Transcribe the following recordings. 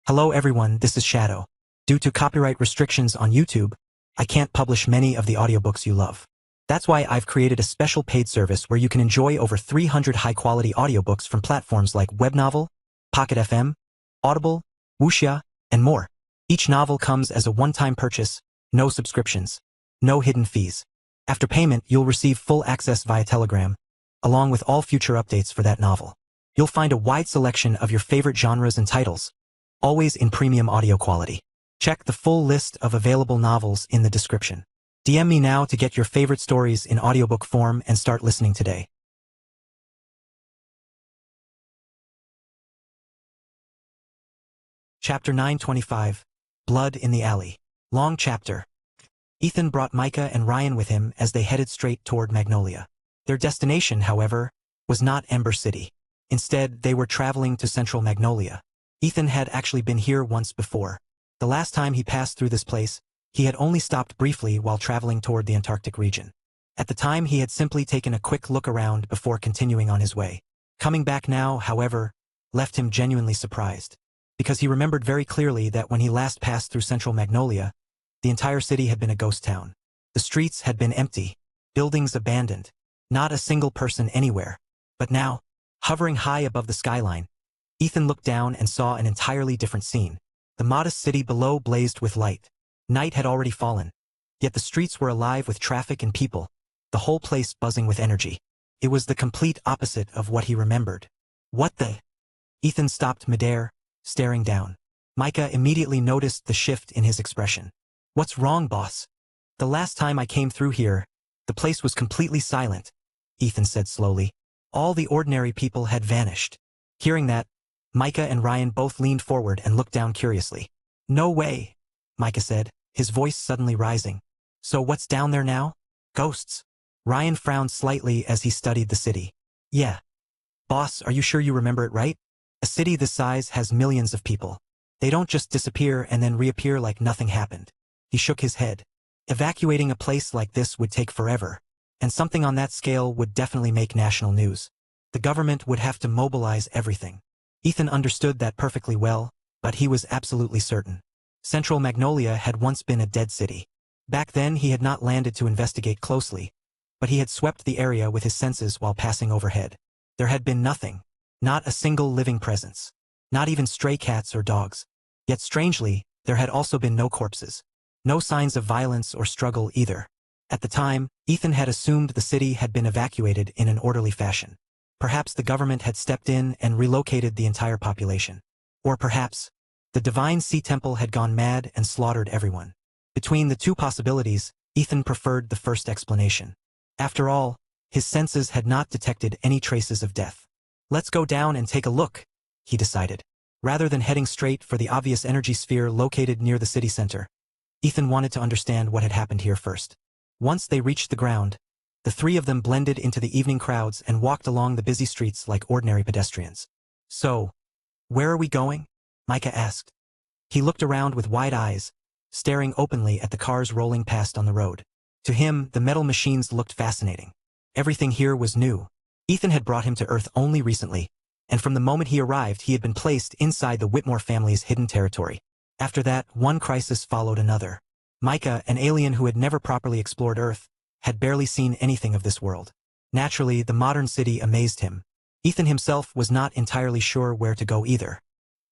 Hello everyone, this is Shadow. Due to copyright restrictions on YouTube, I can't publish many of the audiobooks you love. That's why I've created a special paid service where you can enjoy over 300 high-quality audiobooks from platforms like Webnovel, Pocket FM, Audible, Wuxia, and more. Each novel comes as a one-time purchase, no subscriptions, no hidden fees. After payment, you'll receive full access via Telegram, along with all future updates for that novel. You'll find a wide selection of your favorite genres and titles, always in premium audio quality. Check the full list of available novels in the description. DM me now to get your favorite stories in audiobook form and start listening today. Chapter 925, Blood in the Alley. Long chapter. Ethan brought Micah and Ryan with him as they headed straight toward Magnolia. Their destination, however, was not Ember City. Instead, they were traveling to Central Magnolia. Ethan had actually been here once before. The last time he passed through this place, he had only stopped briefly while traveling toward the Antarctic region. At the time, he had simply taken a quick look around before continuing on his way. Coming back now, however, left him genuinely surprised, because he remembered very clearly that when he last passed through Central Magnolia, the entire city had been a ghost town. The streets had been empty, buildings abandoned, not a single person anywhere. But now, hovering high above the skyline, Ethan looked down and saw an entirely different scene. The modest city below blazed with light. Night had already fallen, yet the streets were alive with traffic and people, the whole place buzzing with energy. It was the complete opposite of what he remembered. What the? Ethan stopped midair, staring down. Micah immediately noticed the shift in his expression. What's wrong, boss? The last time I came through here, the place was completely silent, Ethan said slowly. All the ordinary people had vanished. Hearing that, Micah and Ryan both leaned forward and looked down curiously. No way, Micah said, his voice suddenly rising. So what's down there now? Ghosts. Ryan frowned slightly as he studied the city. Yeah. Boss, are you sure you remember it right? A city this size has millions of people. They don't just disappear and then reappear like nothing happened. He shook his head. Evacuating a place like this would take forever, and something on that scale would definitely make national news. The government would have to mobilize everything. Ethan understood that perfectly well, but he was absolutely certain. Central Magnolia had once been a dead city. Back then he had not landed to investigate closely, but he had swept the area with his senses while passing overhead. There had been nothing, not a single living presence, not even stray cats or dogs. Yet strangely, there had also been no corpses. No signs of violence or struggle either. At the time, Ethan had assumed the city had been evacuated in an orderly fashion. Perhaps the government had stepped in and relocated the entire population. Or perhaps, the Divine Sea Temple had gone mad and slaughtered everyone. Between the two possibilities, Ethan preferred the first explanation. After all, his senses had not detected any traces of death. Let's go down and take a look, he decided. Rather than heading straight for the obvious energy sphere located near the city center, Ethan wanted to understand what had happened here first. Once they reached the ground, the three of them blended into the evening crowds and walked along the busy streets like ordinary pedestrians. So, where are we going? Micah asked. He looked around with wide eyes, staring openly at the cars rolling past on the road. To him, the metal machines looked fascinating. Everything here was new. Ethan had brought him to Earth only recently, and from the moment he arrived he had been placed inside the Whitmore family's hidden territory. After that, one crisis followed another. Micah, an alien who had never properly explored Earth, had barely seen anything of this world. Naturally, the modern city amazed him. Ethan himself was not entirely sure where to go either.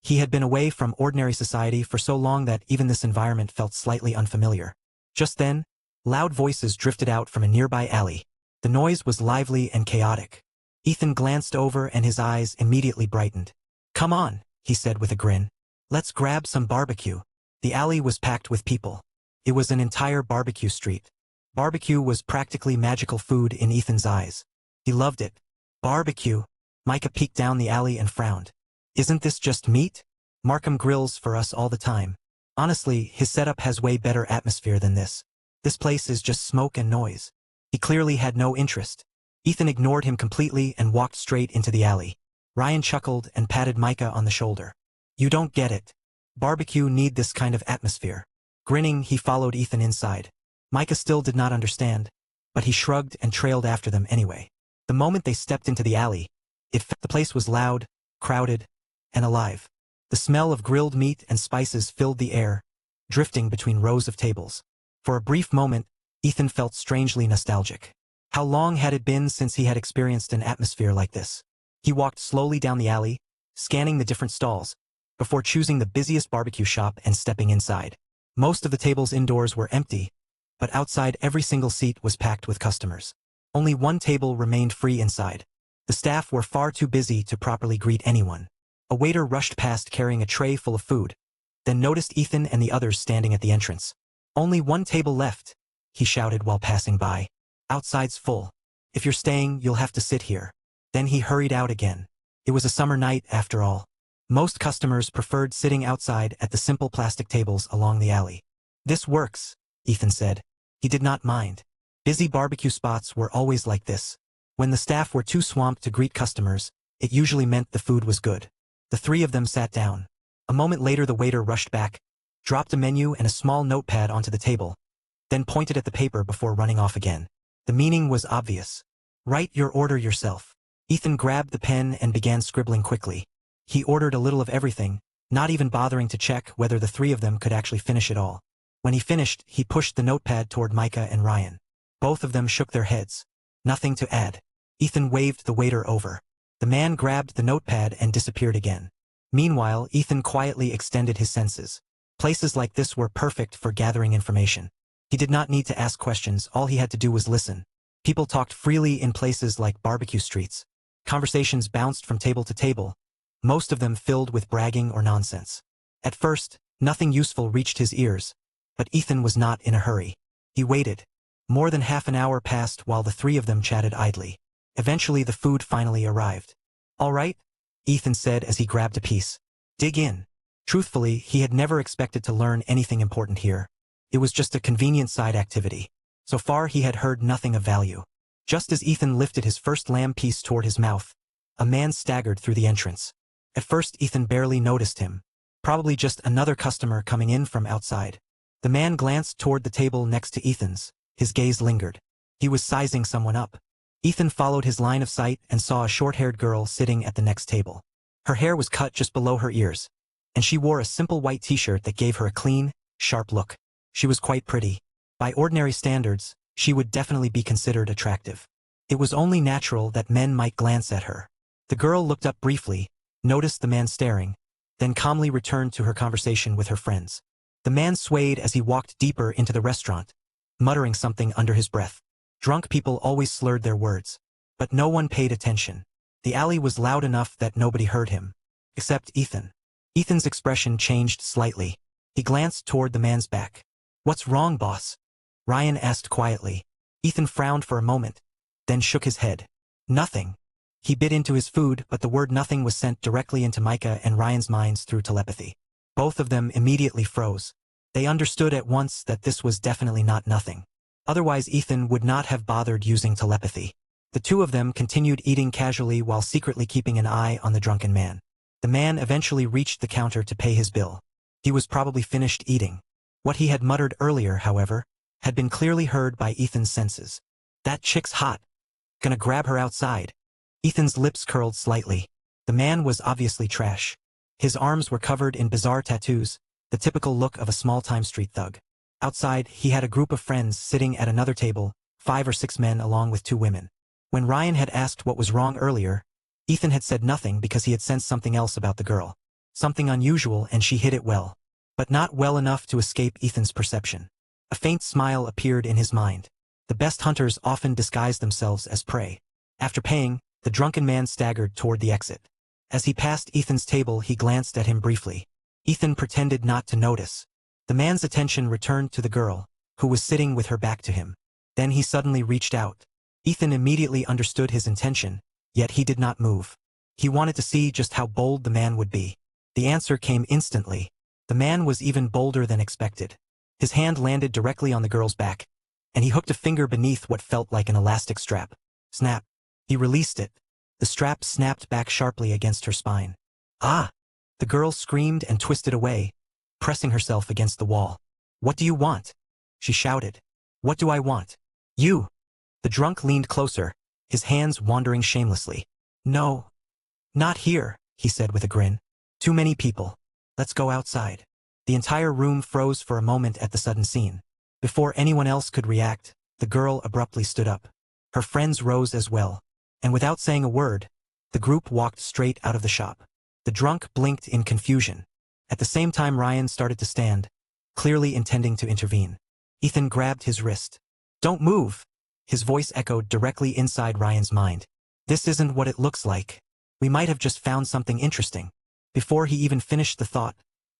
He had been away from ordinary society for so long that even this environment felt slightly unfamiliar. Just then, loud voices drifted out from a nearby alley. The noise was lively and chaotic. Ethan glanced over and his eyes immediately brightened. Come on, he said with a grin. Let's grab some barbecue. The alley was packed with people. It was an entire barbecue street. Barbecue was practically magical food in Ethan's eyes. He loved it. Barbecue. Micah peeked down the alley and frowned. Isn't this just meat? Markham grills for us all the time. Honestly, his setup has way better atmosphere than this. This place is just smoke and noise. He clearly had no interest. Ethan ignored him completely and walked straight into the alley. Ryan chuckled and patted Micah on the shoulder. You don't get it. Barbecue need this kind of atmosphere. Grinning, he followed Ethan inside. Micah still did not understand, but he shrugged and trailed after them anyway. The moment they stepped into the alley, the place was loud, crowded, and alive. The smell of grilled meat and spices filled the air, drifting between rows of tables. For a brief moment, Ethan felt strangely nostalgic. How long had it been since he had experienced an atmosphere like this? He walked slowly down the alley, scanning the different stalls, before choosing the busiest barbecue shop and stepping inside. Most of the tables indoors were empty, but outside every single seat was packed with customers. Only one table remained free inside. The staff were far too busy to properly greet anyone. A waiter rushed past carrying a tray full of food, then noticed Ethan and the others standing at the entrance. "Only one table left," he shouted while passing by. "Outside's full. If you're staying, you'll have to sit here." Then he hurried out again. It was a summer night, after all. Most customers preferred sitting outside at the simple plastic tables along the alley. "This works," Ethan said. He did not mind. Busy barbecue spots were always like this. When the staff were too swamped to greet customers, it usually meant the food was good. The three of them sat down. A moment later the waiter rushed back, dropped a menu and a small notepad onto the table, then pointed at the paper before running off again. The meaning was obvious. "Write your order yourself." Ethan grabbed the pen and began scribbling quickly. He ordered a little of everything, not even bothering to check whether the three of them could actually finish it all. When he finished, he pushed the notepad toward Micah and Ryan. Both of them shook their heads. Nothing to add. Ethan waved the waiter over. The man grabbed the notepad and disappeared again. Meanwhile, Ethan quietly extended his senses. Places like this were perfect for gathering information. He did not need to ask questions, all he had to do was listen. People talked freely in places like barbecue streets. Conversations bounced from table to table, most of them filled with bragging or nonsense. At first, nothing useful reached his ears, but Ethan was not in a hurry. He waited. More than half an hour passed while the three of them chatted idly. Eventually the food finally arrived. "All right," Ethan said as he grabbed a piece. "Dig in." Truthfully, he had never expected to learn anything important here. It was just a convenient side activity. So far he had heard nothing of value. Just as Ethan lifted his first lamb piece toward his mouth, a man staggered through the entrance. At first Ethan barely noticed him. Probably just another customer coming in from outside. The man glanced toward the table next to Ethan's. His gaze lingered. He was sizing someone up. Ethan followed his line of sight and saw a short-haired girl sitting at the next table. Her hair was cut just below her ears, and she wore a simple white t-shirt that gave her a clean, sharp look. She was quite pretty. By ordinary standards, she would definitely be considered attractive. It was only natural that men might glance at her. The girl looked up briefly, noticed the man staring, then calmly returned to her conversation with her friends. The man swayed as he walked deeper into the restaurant, muttering something under his breath. Drunk people always slurred their words, but no one paid attention. The alley was loud enough that nobody heard him, except Ethan. Ethan's expression changed slightly. He glanced toward the man's back. "What's wrong, boss?" Ryan asked quietly. Ethan frowned for a moment, then shook his head. "Nothing." He bit into his food, but the word nothing was sent directly into Micah and Ryan's minds through telepathy. Both of them immediately froze. They understood at once that this was definitely not nothing. Otherwise Ethan would not have bothered using telepathy. The two of them continued eating casually while secretly keeping an eye on the drunken man. The man eventually reached the counter to pay his bill. He was probably finished eating. What he had muttered earlier, however, had been clearly heard by Ethan's senses. "That chick's hot. Gonna grab her outside." Ethan's lips curled slightly. The man was obviously trash. His arms were covered in bizarre tattoos, the typical look of a small-time street thug. Outside, he had a group of friends sitting at another table, 5 or 6 men along with 2 women. When Ryan had asked what was wrong earlier, Ethan had said nothing because he had sensed something else about the girl. Something unusual, and she hid it well. But not well enough to escape Ethan's perception. A faint smile appeared in his mind. The best hunters often disguise themselves as prey. After paying, the drunken man staggered toward the exit. As he passed Ethan's table, he glanced at him briefly. Ethan pretended not to notice. The man's attention returned to the girl, who was sitting with her back to him. Then he suddenly reached out. Ethan immediately understood his intention, yet he did not move. He wanted to see just how bold the man would be. The answer came instantly. The man was even bolder than expected. His hand landed directly on the girl's back, and he hooked a finger beneath what felt like an elastic strap. Snap. He released it. The strap snapped back sharply against her spine. "Ah!" The girl screamed and twisted away, pressing herself against the wall. "What do you want?" she shouted. "What do I want?" "You!" The drunk leaned closer, his hands wandering shamelessly. "No. Not here," he said with a grin. Too many people. Let's go outside. The entire room froze for a moment at the sudden scene. Before anyone else could react, the girl abruptly stood up. Her friends rose as well. And without saying a word, the group walked straight out of the shop. The drunk blinked in confusion. At the same time Ryan started to stand, clearly intending to intervene. Ethan grabbed his wrist. "Don't move!" His voice echoed directly inside Ryan's mind. "This isn't what it looks like. We might have just found something interesting." Before he even finished the thought,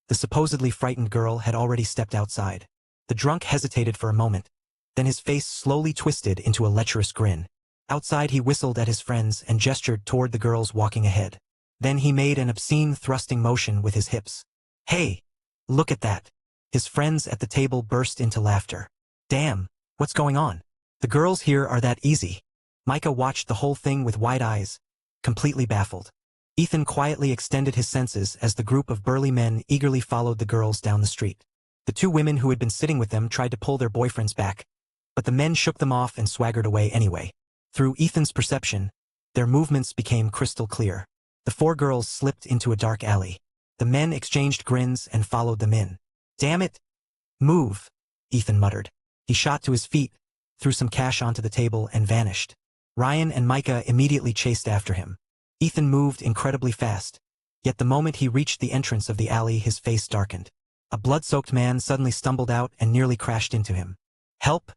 the supposedly frightened girl had already stepped outside. The drunk hesitated for a moment, then his face slowly twisted into a lecherous grin. Outside he whistled at his friends and gestured toward the girls walking ahead. Then he made an obscene thrusting motion with his hips. "Hey! Look at that!" His friends at the table burst into laughter. "Damn, what's going on? The girls here are that easy." Micah watched the whole thing with wide eyes, completely baffled. Ethan quietly extended his senses as the group of burly men eagerly followed the girls down the street. The two women who had been sitting with them tried to pull their boyfriends back, but the men shook them off and swaggered away anyway. Through Ethan's perception, their movements became crystal clear. The four girls slipped into a dark alley. The men exchanged grins and followed them in. "Damn it! Move!" Ethan muttered. He shot to his feet, threw some cash onto the table and vanished. Ryan and Micah immediately chased after him. Ethan moved incredibly fast, yet the moment he reached the entrance of the alley his face darkened. A blood-soaked man suddenly stumbled out and nearly crashed into him. "Help!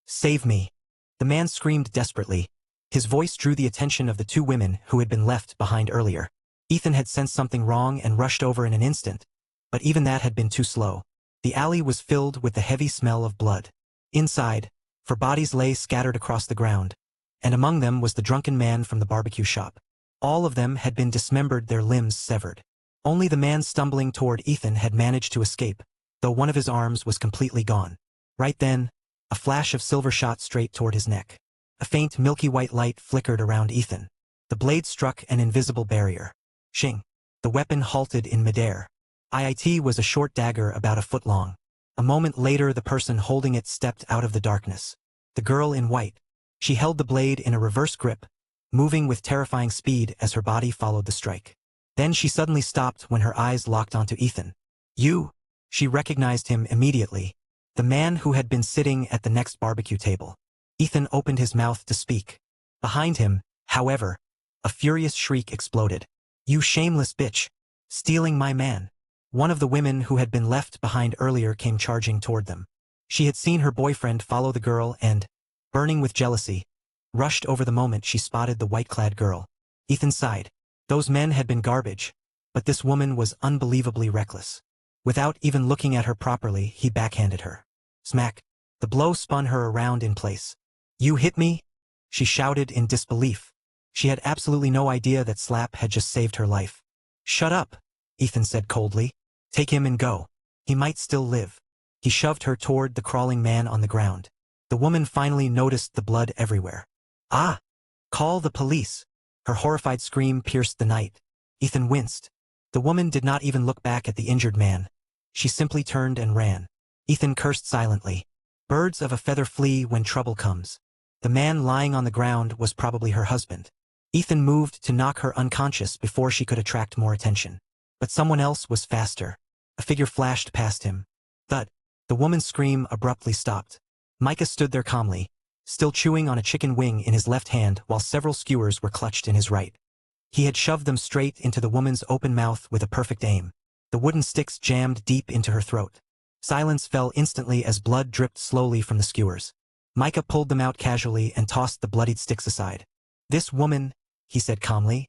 Save me!" The man screamed desperately. His voice drew the attention of the two women who had been left behind earlier. Ethan had sensed something wrong and rushed over in an instant, but even that had been too slow. The alley was filled with the heavy smell of blood. Inside, four bodies lay scattered across the ground, and among them was the drunken man from the barbecue shop. All of them had been dismembered, their limbs severed. Only the man stumbling toward Ethan had managed to escape, though one of his arms was completely gone. Right then, a flash of silver shot straight toward his neck. A faint milky white light flickered around Ethan. The blade struck an invisible barrier. Shing! The weapon halted in midair. It was a short dagger about a foot long. A moment later the person holding it stepped out of the darkness. The girl in white. She held the blade in a reverse grip, moving with terrifying speed as her body followed the strike. Then she suddenly stopped when her eyes locked onto Ethan. "You!" She recognized him immediately. The man who had been sitting at the next barbecue table. Ethan opened his mouth to speak. Behind him, however, a furious shriek exploded. "You shameless bitch! Stealing my man!" One of the women who had been left behind earlier came charging toward them. She had seen her boyfriend follow the girl and, burning with jealousy, rushed over the moment she spotted the white-clad girl. Ethan sighed. Those men had been garbage, but this woman was unbelievably reckless. Without even looking at her properly, he backhanded her. Smack! The blow spun her around in place. "You hit me?" She shouted in disbelief. She had absolutely no idea that slap had just saved her life. "Shut up," Ethan said coldly. "Take him and go. He might still live." He shoved her toward the crawling man on the ground. The woman finally noticed the blood everywhere. "Ah! Call the police!" Her horrified scream pierced the night. Ethan winced. The woman did not even look back at the injured man. She simply turned and ran. Ethan cursed silently. Birds of a feather flee when trouble comes. The man lying on the ground was probably her husband. Ethan moved to knock her unconscious before she could attract more attention. But someone else was faster. A figure flashed past him. Thud! The woman's scream abruptly stopped. Micah stood there calmly, still chewing on a chicken wing in his left hand while several skewers were clutched in his right. He had shoved them straight into the woman's open mouth with a perfect aim. The wooden sticks jammed deep into her throat. Silence fell instantly as blood dripped slowly from the skewers. Micah pulled them out casually and tossed the bloodied sticks aside. "This woman," he said calmly,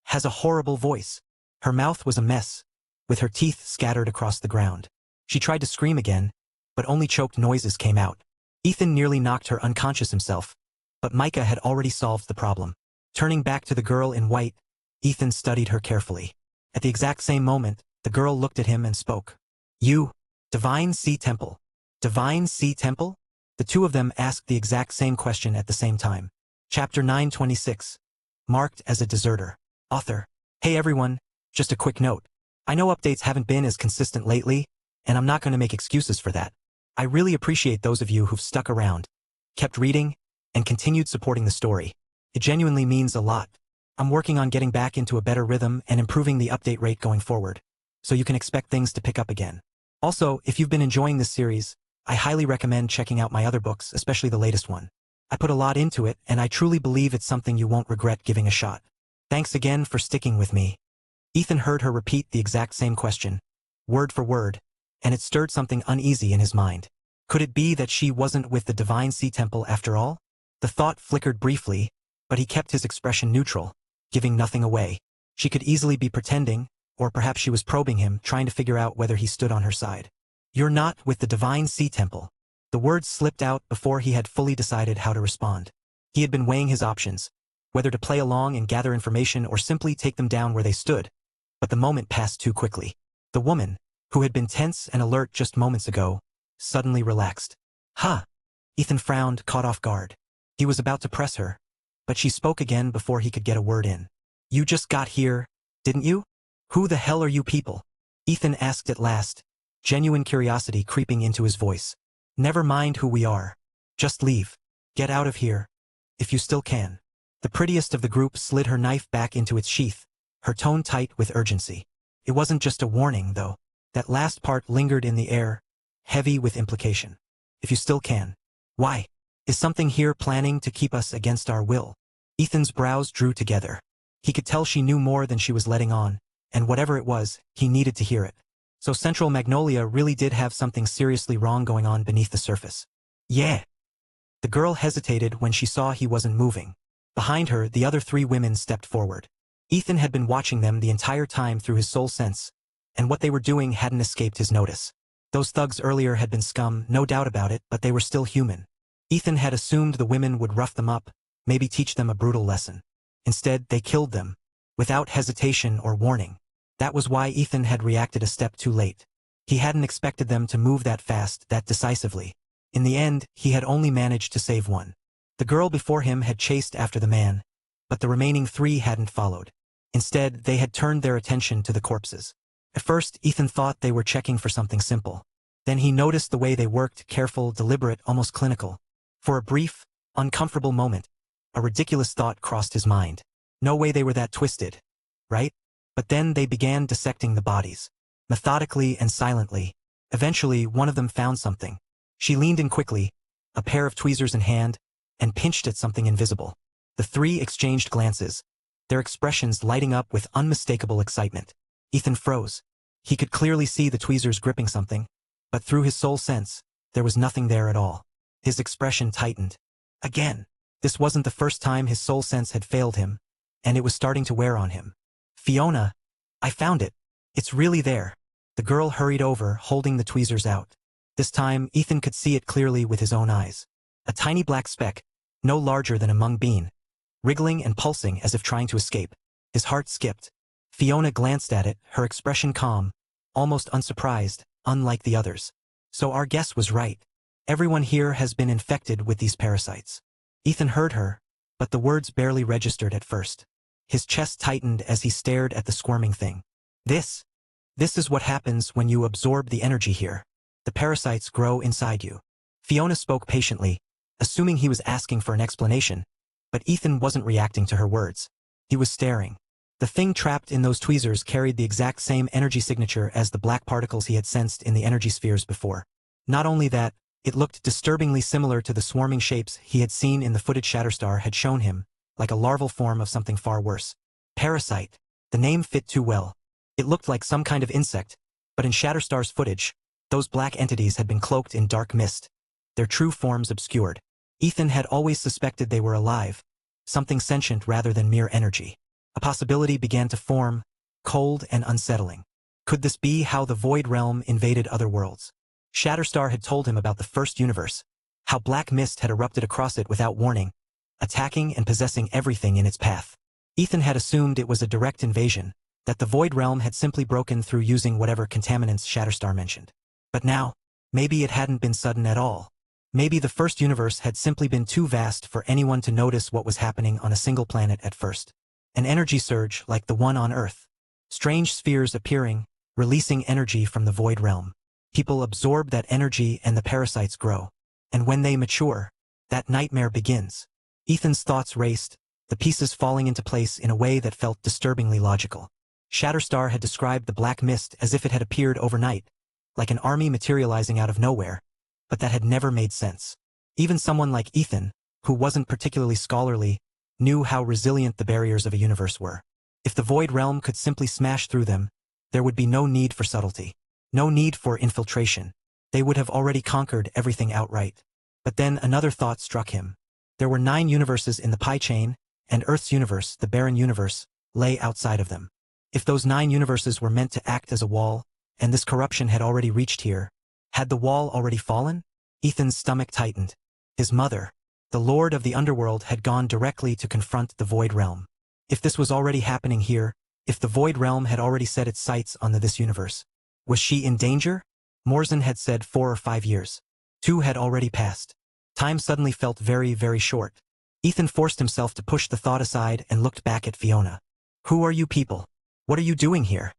"has a horrible voice." Her mouth was a mess, with her teeth scattered across the ground. She tried to scream again, but only choked noises came out. Ethan nearly knocked her unconscious himself, but Micah had already solved the problem. Turning back to the girl in white, Ethan studied her carefully. At the exact same moment, the girl looked at him and spoke. "You, Divine Sea Temple. Divine Sea Temple?" The two of them asked the exact same question at the same time. Chapter 926. Marked as a deserter. Author. Hey everyone, just a quick note. I know updates haven't been as consistent lately, and I'm not going to make excuses for that. I really appreciate those of you who've stuck around, kept reading, and continued supporting the story. It genuinely means a lot. I'm working on getting back into a better rhythm and improving the update rate going forward, so you can expect things to pick up again. Also, if you've been enjoying this series, I highly recommend checking out my other books, especially the latest one. I put a lot into it, and I truly believe it's something you won't regret giving a shot. Thanks again for sticking with me. Ethan heard her repeat the exact same question, word for word, and it stirred something uneasy in his mind. Could it be that she wasn't with the Divine Sea Temple after all? The thought flickered briefly, but he kept his expression neutral, giving nothing away. She could easily be pretending, or perhaps she was probing him, trying to figure out whether he stood on her side. You're not with the Divine Sea Temple. The words slipped out before he had fully decided how to respond. He had been weighing his options, whether to play along and gather information or simply take them down where they stood. But the moment passed too quickly. The woman, who had been tense and alert just moments ago, suddenly relaxed. Huh. Ethan frowned, caught off guard. He was about to press her, but she spoke again before he could get a word in. You just got here, didn't you? Who the hell are you people? Ethan asked at last, genuine curiosity creeping into his voice. Never mind who we are. Just leave. Get out of here. If you still can. The prettiest of the group slid her knife back into its sheath, her tone tight with urgency. It wasn't just a warning, though. That last part lingered in the air, heavy with implication. If you still can. Why? Is something here planning to keep us against our will? Ethan's brows drew together. He could tell she knew more than she was letting on, and whatever it was, he needed to hear it. So Central Magnolia really did have something seriously wrong going on beneath the surface. Yeah. The girl hesitated when she saw he wasn't moving. Behind her, the other three women stepped forward. Ethan had been watching them the entire time through his soul sense, and what they were doing hadn't escaped his notice. Those thugs earlier had been scum, no doubt about it, but they were still human. Ethan had assumed the women would rough them up, maybe teach them a brutal lesson. Instead, they killed them, without hesitation or warning. That was why Ethan had reacted a step too late. He hadn't expected them to move that fast, that decisively. In the end, he had only managed to save one. The girl before him had chased after the man, but the remaining three hadn't followed. Instead, they had turned their attention to the corpses. At first, Ethan thought they were checking for something simple. Then he noticed the way they worked, careful, deliberate, almost clinical. For a brief, uncomfortable moment, a ridiculous thought crossed his mind. No way they were that twisted, right? But then they began dissecting the bodies. Methodically and silently. Eventually, one of them found something. She leaned in quickly, a pair of tweezers in hand, and pinched at something invisible. The three exchanged glances, their expressions lighting up with unmistakable excitement. Ethan froze. He could clearly see the tweezers gripping something, but through his soul sense, there was nothing there at all. His expression tightened. Again. This wasn't the first time his soul sense had failed him, and it was starting to wear on him. Fiona, I found it. It's really there. The girl hurried over, holding the tweezers out. This time, Ethan could see it clearly with his own eyes. A tiny black speck, no larger than a mung bean, wriggling and pulsing as if trying to escape. His heart skipped. Fiona glanced at it, her expression calm, almost unsurprised, unlike the others. So our guess was right. Everyone here has been infected with these parasites. Ethan heard her, but the words barely registered at first. His chest tightened as he stared at the squirming thing. This is what happens when you absorb the energy here. The parasites grow inside you. Fiona spoke patiently, assuming he was asking for an explanation, but Ethan wasn't reacting to her words. He was staring. The thing trapped in those tweezers carried the exact same energy signature as the black particles he had sensed in the energy spheres before. Not only that, it looked disturbingly similar to the swarming shapes he had seen in the footage Shatterstar had shown him, like a larval form of something far worse. Parasite. The name fit too well. It looked like some kind of insect, but in Shatterstar's footage, those black entities had been cloaked in dark mist, their true forms obscured. Ethan had always suspected they were alive, something sentient rather than mere energy. A possibility began to form, cold and unsettling. Could this be how the Void Realm invaded other worlds? Shatterstar had told him about the first universe, how black mist had erupted across it without warning, attacking and possessing everything in its path. Ethan had assumed it was a direct invasion, that the Void Realm had simply broken through using whatever contaminants Shatterstar mentioned. But now, maybe it hadn't been sudden at all. Maybe the first universe had simply been too vast for anyone to notice what was happening on a single planet at first. An energy surge like the one on Earth. Strange spheres appearing, releasing energy from the Void Realm. People absorb that energy and the parasites grow. And when they mature, that nightmare begins. Ethan's thoughts raced, the pieces falling into place in a way that felt disturbingly logical. Shatterstar had described the black mist as if it had appeared overnight, like an army materializing out of nowhere, but that had never made sense. Even someone like Ethan, who wasn't particularly scholarly, knew how resilient the barriers of a universe were. If the Void Realm could simply smash through them, there would be no need for subtlety, no need for infiltration. They would have already conquered everything outright. But then another thought struck him. There were 9 universes in the pie chain, and Earth's universe, the barren universe, lay outside of them. If those 9 universes were meant to act as a wall, and this corruption had already reached here, had the wall already fallen? Ethan's stomach tightened. His mother, the Lord of the Underworld, had gone directly to confront the Void Realm. If this was already happening here, if the Void Realm had already set its sights on this universe, was she in danger? Morzan had said 4 or 5 years. 2 had already passed. Time suddenly felt very, very short. Ethan forced himself to push the thought aside and looked back at Fiona. Who are you people? What are you doing here?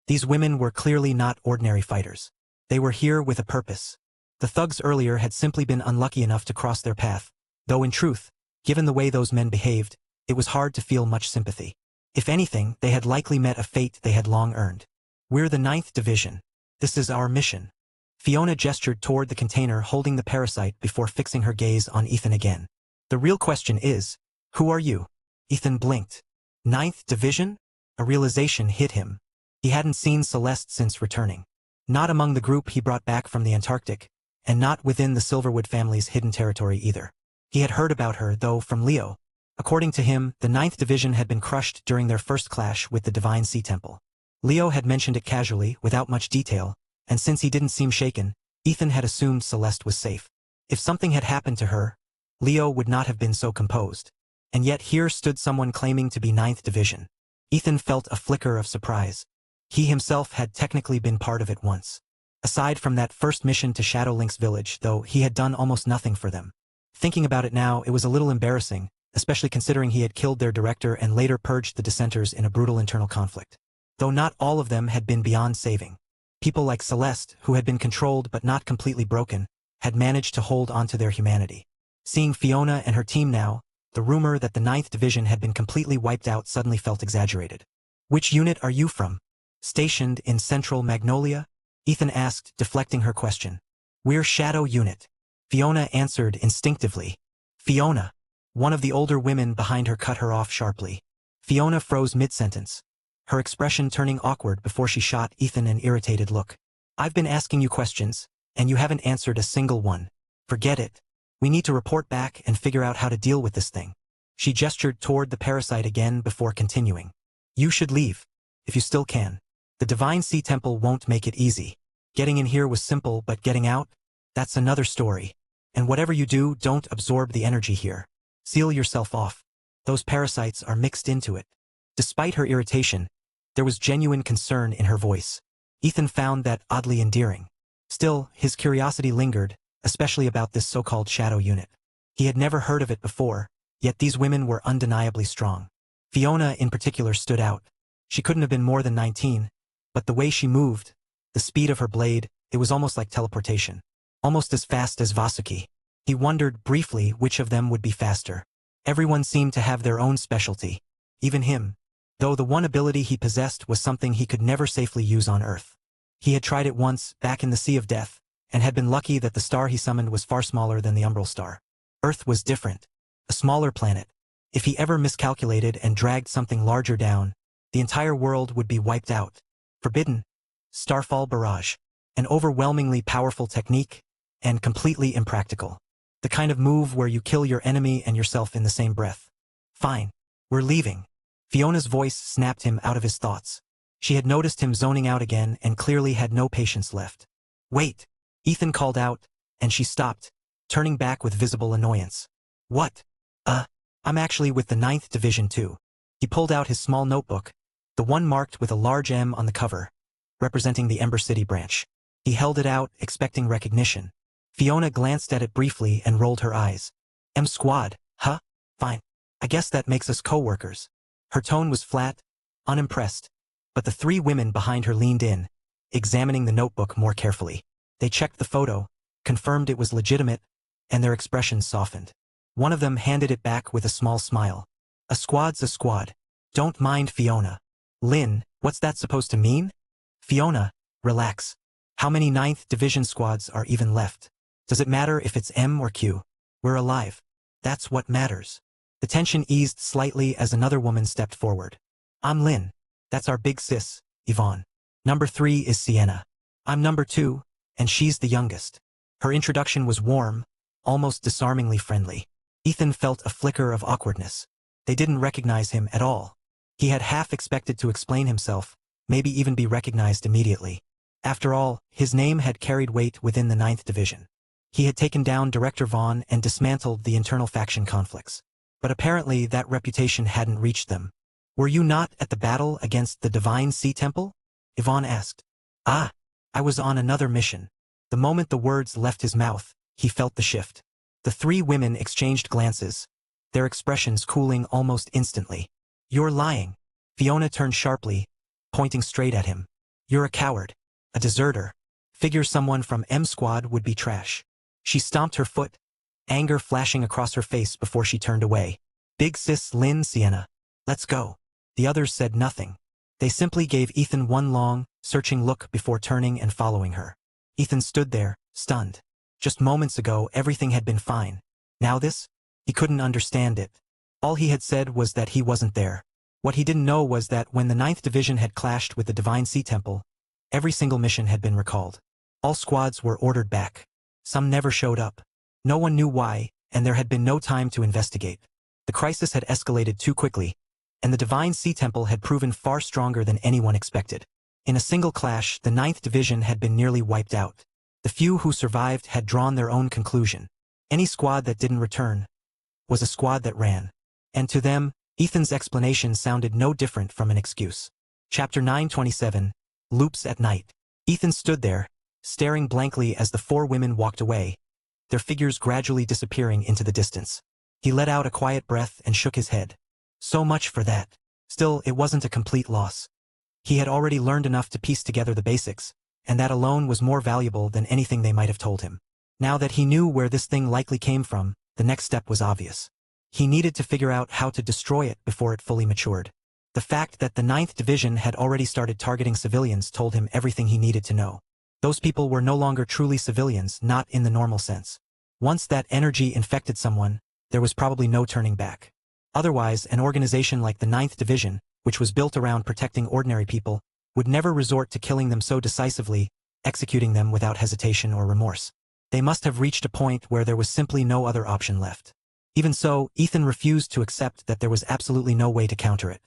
These women were clearly not ordinary fighters. They were here with a purpose. The thugs earlier had simply been unlucky enough to cross their path, though in truth, given the way those men behaved, it was hard to feel much sympathy. If anything, they had likely met a fate they had long earned. We're the 9th Division. This is our mission. Fiona gestured toward the container holding the parasite before fixing her gaze on Ethan again. The real question is, who are you? Ethan blinked. 9th Division? A realization hit him. He hadn't seen Celeste since returning. Not among the group he brought back from the Antarctic, and not within the Silverwood family's hidden territory either. He had heard about her, though, from Leo. According to him, the 9th Division had been crushed during their first clash with the Divine Sea Temple. Leo had mentioned it casually, without much detail, and since he didn't seem shaken, Ethan had assumed Celeste was safe. If something had happened to her, Leo would not have been so composed. And yet here stood someone claiming to be 9th Division. Ethan felt a flicker of surprise. He himself had technically been part of it once. Aside from that first mission to Shadowlink's village, though, he had done almost nothing for them. Thinking about it now, it was a little embarrassing, especially considering he had killed their director and later purged the dissenters in a brutal internal conflict. Though not all of them had been beyond saving. People like Celeste, who had been controlled but not completely broken, had managed to hold onto their humanity. Seeing Fiona and her team now, the rumor that the 9th Division had been completely wiped out suddenly felt exaggerated. Which unit are you from? Stationed in Central Magnolia? Ethan asked, deflecting her question. We're Shadow Unit. Fiona answered instinctively. Fiona. One of the older women behind her cut her off sharply. Fiona froze mid-sentence, her expression turning awkward before she shot Ethan an irritated look. I've been asking you questions, and you haven't answered a single one. Forget it. We need to report back and figure out how to deal with this thing. She gestured toward the parasite again before continuing. You should leave, if you still can. The Divine Sea Temple won't make it easy. Getting in here was simple, but getting out? That's another story. And whatever you do, don't absorb the energy here. Seal yourself off. Those parasites are mixed into it. Despite her irritation, there was genuine concern in her voice. Ethan found that oddly endearing. Still, his curiosity lingered, especially about this so-called Shadow Unit. He had never heard of it before, yet these women were undeniably strong. Fiona in particular stood out. She couldn't have been more than 19, but the way she moved, the speed of her blade, it was almost like teleportation. Almost as fast as Vasuki. He wondered briefly which of them would be faster. Everyone seemed to have their own specialty. Even him. Though the one ability he possessed was something he could never safely use on Earth. He had tried it once, back in the Sea of Death, and had been lucky that the star he summoned was far smaller than the Umbral Star. Earth was different. A smaller planet. If he ever miscalculated and dragged something larger down, the entire world would be wiped out. Forbidden. Starfall Barrage. An overwhelmingly powerful technique, and completely impractical. The kind of move where you kill your enemy and yourself in the same breath. Fine. We're leaving. Fiona's voice snapped him out of his thoughts. She had noticed him zoning out again and clearly had no patience left. Wait. Ethan called out, and she stopped, turning back with visible annoyance. What? I'm actually with the 9th Division too. He pulled out his small notebook, the one marked with a large M on the cover, representing the Ember City branch. He held it out, expecting recognition. Fiona glanced at it briefly and rolled her eyes. M Squad, huh? Fine. I guess that makes us co-workers. Her tone was flat, unimpressed, but the 3 women behind her leaned in, examining the notebook more carefully. They checked the photo, confirmed it was legitimate, and their expressions softened. One of them handed it back with a small smile. A squad's a squad. Don't mind Fiona. Lynn, what's that supposed to mean? Fiona, relax. How many 9th Division squads are even left? Does it matter if it's M or Q? We're alive. That's what matters. The tension eased slightly as another woman stepped forward. I'm Lynn. That's our big sis, Yvonne. Number 3 is Sienna. I'm number 2, and she's the youngest. Her introduction was warm, almost disarmingly friendly. Ethan felt a flicker of awkwardness. They didn't recognize him at all. He had half expected to explain himself, maybe even be recognized immediately. After all, his name had carried weight within the 9th Division. He had taken down Director Vaughn and dismantled the internal faction conflicts. But apparently that reputation hadn't reached them. Were you not at the battle against the Divine Sea Temple? Yvonne asked. Ah, I was on another mission. The moment the words left his mouth, he felt the shift. The 3 women exchanged glances, their expressions cooling almost instantly. You're lying. Fiona turned sharply, pointing straight at him. You're a coward, a deserter. Figure someone from M Squad would be trash. She stomped her foot, anger flashing across her face before she turned away. Big sis Lynn, Sienna. Let's go. The others said nothing. They simply gave Ethan one long, searching look before turning and following her. Ethan stood there, stunned. Just moments ago, everything had been fine. Now this? He couldn't understand it. All he had said was that he wasn't there. What he didn't know was that when the 9th Division had clashed with the Divine Sea Temple, every single mission had been recalled. All squads were ordered back. Some never showed up. No one knew why, and there had been no time to investigate. The crisis had escalated too quickly, and the Divine Sea Temple had proven far stronger than anyone expected. In a single clash, the 9th Division had been nearly wiped out. The few who survived had drawn their own conclusion. Any squad that didn't return was a squad that ran. And to them, Ethan's explanation sounded no different from an excuse. Chapter 927, Loops at Night. Ethan stood there, staring blankly as the 4 women walked away, their figures gradually disappearing into the distance. He let out a quiet breath and shook his head. So much for that. Still, it wasn't a complete loss. He had already learned enough to piece together the basics, and that alone was more valuable than anything they might have told him. Now that he knew where this thing likely came from, the next step was obvious. He needed to figure out how to destroy it before it fully matured. The fact that the 9th Division had already started targeting civilians told him everything he needed to know. Those people were no longer truly civilians, not in the normal sense. Once that energy infected someone, there was probably no turning back. Otherwise, an organization like the 9th Division, which was built around protecting ordinary people, would never resort to killing them so decisively, executing them without hesitation or remorse. They must have reached a point where there was simply no other option left. Even so, Ethan refused to accept that there was absolutely no way to counter it.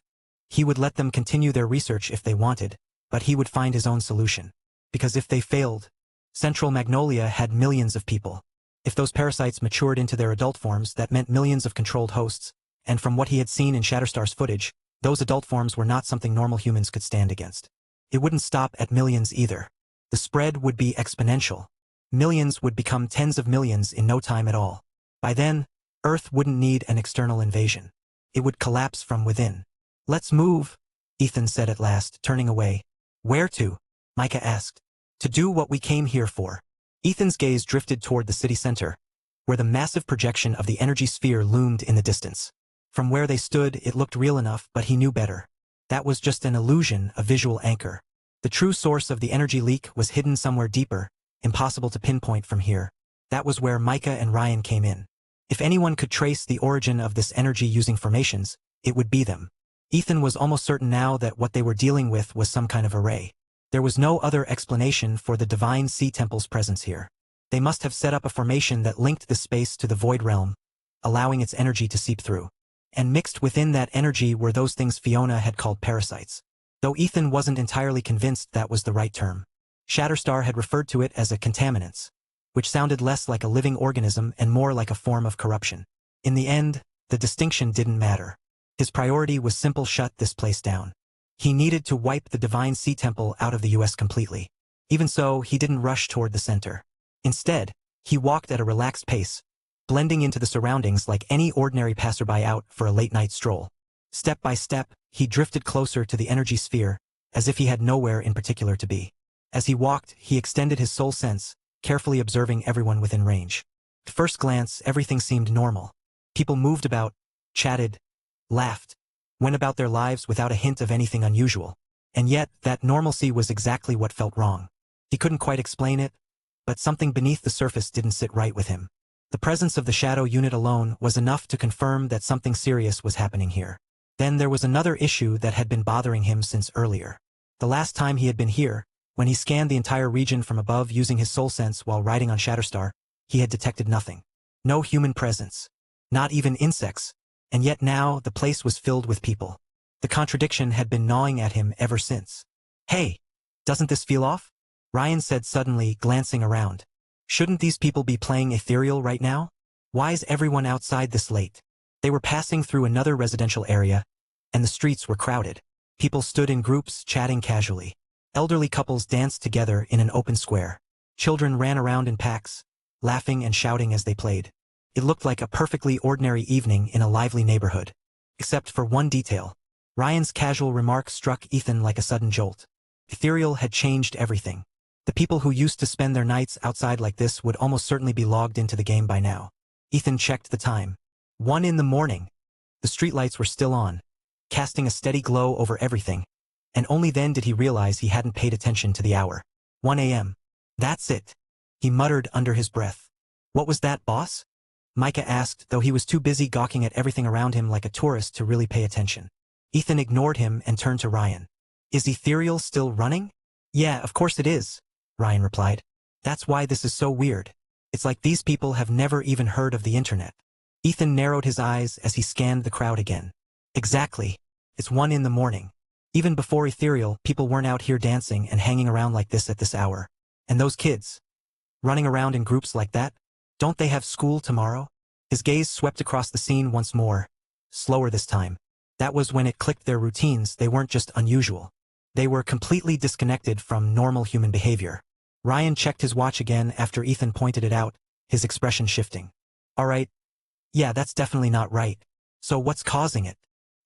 He would let them continue their research if they wanted, but he would find his own solution. Because if they failed, Central Magnolia had millions of people. If those parasites matured into their adult forms, that meant millions of controlled hosts, and from what he had seen in Shatterstar's footage, those adult forms were not something normal humans could stand against. It wouldn't stop at millions either. The spread would be exponential. Millions would become tens of millions in no time at all. By then, Earth wouldn't need an external invasion. It would collapse from within. Let's move, Ethan said at last, turning away. Where to? Micah asked. To do what we came here for. Ethan's gaze drifted toward the city center, where the massive projection of the energy sphere loomed in the distance. From where they stood, it looked real enough, but he knew better. That was just an illusion, a visual anchor. The true source of the energy leak was hidden somewhere deeper, impossible to pinpoint from here. That was where Micah and Ryan came in. If anyone could trace the origin of this energy using formations, it would be them. Ethan was almost certain now that what they were dealing with was some kind of array. There was no other explanation for the Divine Sea Temple's presence here. They must have set up a formation that linked the space to the Void Realm, allowing its energy to seep through. And mixed within that energy were those things Fiona had called parasites. Though Ethan wasn't entirely convinced that was the right term. Shatterstar had referred to it as a contaminants, which sounded less like a living organism and more like a form of corruption. In the end, the distinction didn't matter. His priority was simple: shut this place down. He needed to wipe the Divine Sea Temple out of the US completely. Even so, he didn't rush toward the center. Instead, he walked at a relaxed pace, blending into the surroundings like any ordinary passerby out for a late-night stroll. Step by step, he drifted closer to the energy sphere, as if he had nowhere in particular to be. As he walked, he extended his soul sense, carefully observing everyone within range. At first glance, everything seemed normal. People moved about, chatted, laughed, went about their lives without a hint of anything unusual. And yet, that normalcy was exactly what felt wrong. He couldn't quite explain it, but something beneath the surface didn't sit right with him. The presence of the shadow unit alone was enough to confirm that something serious was happening here. Then there was another issue that had been bothering him since earlier. The last time he had been here, when he scanned the entire region from above using his soul sense while riding on Shatterstar, he had detected nothing. No human presence. Not even insects. And yet now the place was filled with people. The contradiction had been gnawing at him ever since. "Hey, doesn't this feel off?" Ryan said suddenly, glancing around. "Shouldn't these people be playing Ethereal right now? Why is everyone outside this late?" They were passing through another residential area, and the streets were crowded. People stood in groups, chatting casually. Elderly couples danced together in an open square. Children ran around in packs, laughing and shouting as they played. It looked like a perfectly ordinary evening in a lively neighborhood. Except for one detail. Ryan's casual remark struck Ethan like a sudden jolt. Ethereal had changed everything. The people who used to spend their nights outside like this would almost certainly be logged into the game by now. Ethan checked the time. 1 in the morning. The streetlights were still on, casting a steady glow over everything, and only then did he realize he hadn't paid attention to the hour. 1 a.m. "That's it," he muttered under his breath. "What was that, boss?" Micah asked, though he was too busy gawking at everything around him like a tourist to really pay attention. Ethan ignored him and turned to Ryan. "Is Ethereal still running?" "Yeah, of course it is," Ryan replied. "That's why this is so weird. It's like these people have never even heard of the internet." Ethan narrowed his eyes as he scanned the crowd again. "Exactly. It's 1 in the morning. Even before Ethereal, people weren't out here dancing and hanging around like this at this hour. And those kids, running around in groups like that, don't they have school tomorrow?" His gaze swept across the scene once more, slower this time. That was when it clicked. Their routines, they weren't just unusual. They were completely disconnected from normal human behavior. Ryan checked his watch again after Ethan pointed it out, his expression shifting. "All right. Yeah, that's definitely not right. So what's causing it?"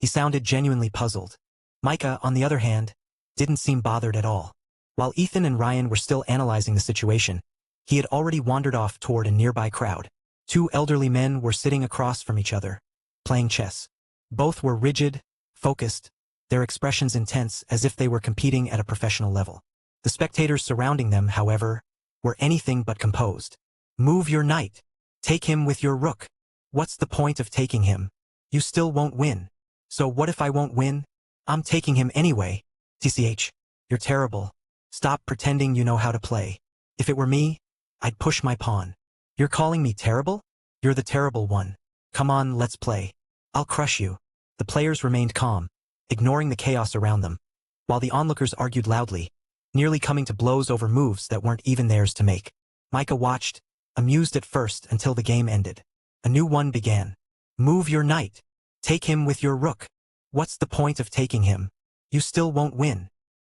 He sounded genuinely puzzled. Micah, on the other hand, didn't seem bothered at all. While Ethan and Ryan were still analyzing the situation, he had already wandered off toward a nearby crowd. 2 elderly men were sitting across from each other, playing chess. Both were rigid, focused, their expressions intense as if they were competing at a professional level. The spectators surrounding them, however, were anything but composed. "Move your knight. Take him with your rook. What's the point of taking him? You still won't win. So what if I won't win? I'm taking him anyway. TCH, you're terrible. Stop pretending you know how to play. If it were me, I'd push my pawn. You're calling me terrible? You're the terrible one. Come on, let's play. I'll crush you." The players remained calm, ignoring the chaos around them, while the onlookers argued loudly, nearly coming to blows over moves that weren't even theirs to make. Micah watched, amused at first until the game ended. A new one began. "Move your knight. Take him with your rook. What's the point of taking him? You still won't win."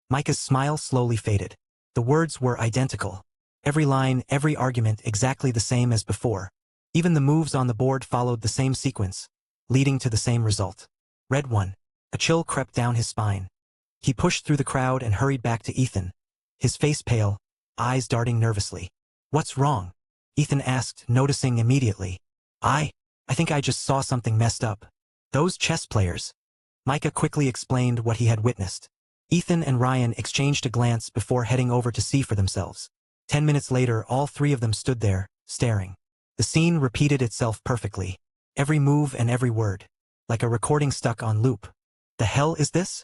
Micah's smile slowly faded. The words were identical. Every line, every argument exactly the same as before. Even the moves on the board followed the same sequence, leading to the same result. Red 1. A chill crept down his spine. He pushed through the crowd and hurried back to Ethan, his face pale, eyes darting nervously. "What's wrong?" Ethan asked, noticing immediately. I think I just saw something messed up. Those chess players." Micah quickly explained what he had witnessed. Ethan and Ryan exchanged a glance before heading over to see for themselves. 10 minutes later, all 3 of them stood there, staring. The scene repeated itself perfectly. Every move and every word, like a recording stuck on loop. The hell is this?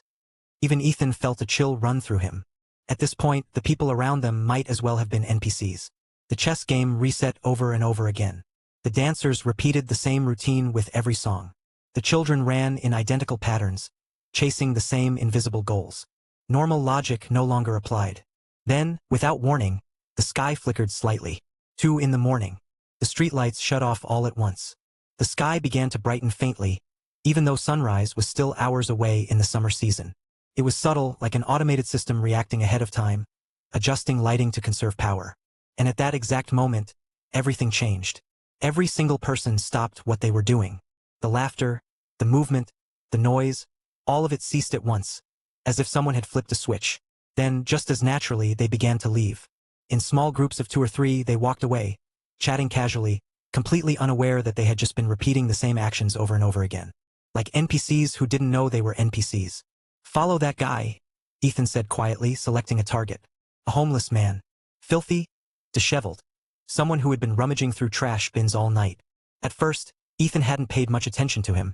Even Ethan felt a chill run through him. At this point, the people around them might as well have been NPCs. The chess game reset over and over again. The dancers repeated the same routine with every song. The children ran in identical patterns, chasing the same invisible goals. Normal logic no longer applied. Then, without warning, the sky flickered slightly. 2 in the morning. The streetlights shut off all at once. The sky began to brighten faintly, even though sunrise was still hours away in the summer season. It was subtle, like an automated system reacting ahead of time, adjusting lighting to conserve power. And at that exact moment, everything changed. Every single person stopped what they were doing. The laughter, the movement, the noise, all of it ceased at once, as if someone had flipped a switch. Then, just as naturally, they began to leave. In small groups of 2 or 3, they walked away, chatting casually, completely unaware that they had just been repeating the same actions over and over again. like NPCs who didn't know they were NPCs. Follow that guy, Ethan said quietly, selecting a target. A homeless man. Filthy, disheveled. Someone who had been rummaging through trash bins all night. At first, Ethan hadn't paid much attention to him.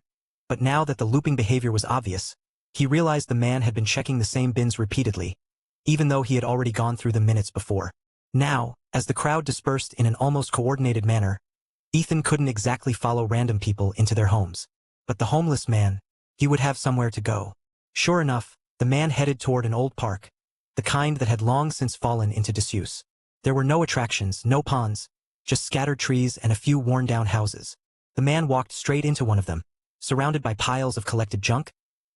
But now that the looping behavior was obvious, he realized the man had been checking the same bins repeatedly, even though he had already gone through them minutes before. Now, as the crowd dispersed in an almost coordinated manner, Ethan couldn't exactly follow random people into their homes. But the homeless man, he would have somewhere to go. Sure enough, the man headed toward an old park, the kind that had long since fallen into disuse. There were no attractions, no ponds, just scattered trees and a few worn-down houses. The man walked straight into one of them, surrounded by piles of collected junk,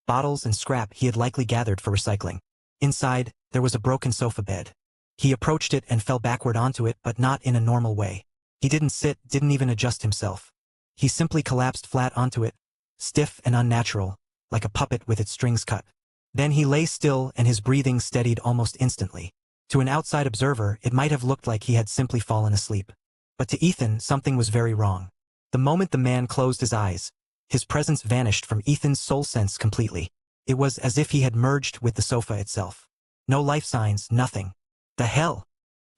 bottles and scrap he had likely gathered for recycling. Inside, there was a broken sofa bed. He approached it and fell backward onto it, but not in a normal way. He didn't sit, didn't even adjust himself. He simply collapsed flat onto it, stiff and unnatural, like a puppet with its strings cut. Then he lay still and his breathing steadied almost instantly. To an outside observer, it might have looked like he had simply fallen asleep. But to Ethan, something was very wrong. The moment the man closed his eyes, his presence vanished from Ethan's soul sense completely. It was as if he had merged with the sofa itself. No life signs, nothing. The hell?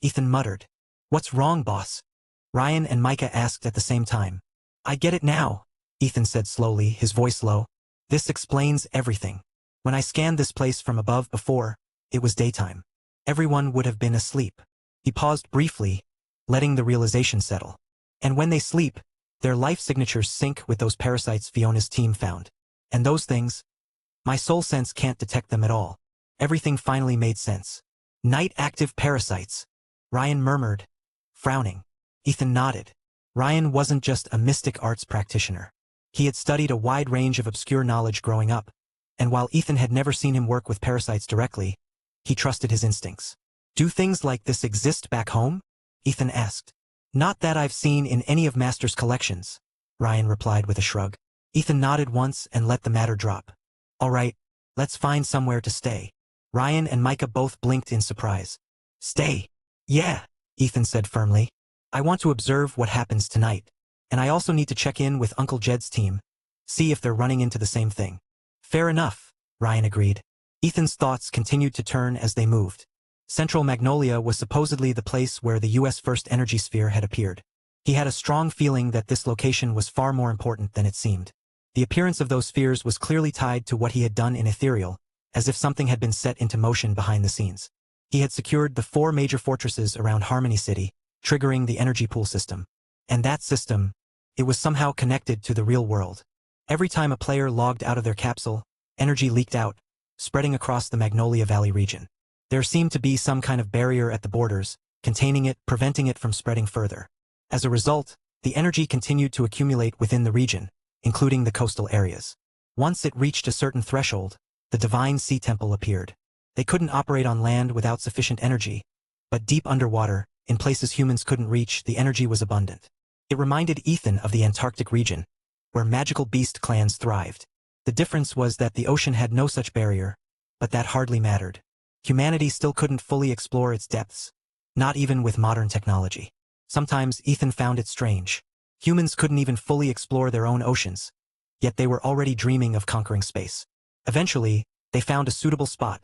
Ethan muttered. What's wrong, boss? Ryan and Micah asked at the same time. I get it now, Ethan said slowly, his voice low. This explains everything. When I scanned this place from above before, it was daytime. Everyone would have been asleep. He paused briefly, letting the realization settle. And when they sleep, their life signatures sync with those parasites Fiona's team found. And those things, my soul sense can't detect them at all. Everything finally made sense. Night-active parasites, Ryan murmured, frowning. Ethan nodded. Ryan wasn't just a mystic arts practitioner. He had studied a wide range of obscure knowledge growing up, and while Ethan had never seen him work with parasites directly, he trusted his instincts. Do things like this exist back home? Ethan asked. Not that I've seen in any of Master's collections, Ryan replied with a shrug. Ethan nodded once and let the matter drop. All right, let's find somewhere to stay. Ryan and Micah both blinked in surprise. Stay? Yeah, Ethan said firmly. I want to observe what happens tonight, and I also need to check in with Uncle Jed's team, see if they're running into the same thing. Fair enough, Ryan agreed. Ethan's thoughts continued to turn as they moved. Central Magnolia was supposedly the place where the U.S. First Energy Sphere had appeared. He had a strong feeling that this location was far more important than it seemed. The appearance of those spheres was clearly tied to what he had done in Ethereal, as if something had been set into motion behind the scenes. He had secured the 4 major fortresses around Harmony City, triggering the energy pool system. And that system, it was somehow connected to the real world. Every time a player logged out of their capsule, energy leaked out, spreading across the Magnolia Valley region. There seemed to be some kind of barrier at the borders, containing it, preventing it from spreading further. As a result, the energy continued to accumulate within the region, including the coastal areas. Once it reached a certain threshold, the Divine Sea Temple appeared. They couldn't operate on land without sufficient energy, but deep underwater, in places humans couldn't reach, the energy was abundant. It reminded Ethan of the Antarctic region, where magical beast clans thrived. The difference was that the ocean had no such barrier, but that hardly mattered. Humanity still couldn't fully explore its depths, not even with modern technology. Sometimes Ethan found it strange. Humans couldn't even fully explore their own oceans, yet they were already dreaming of conquering space. Eventually, they found a suitable spot,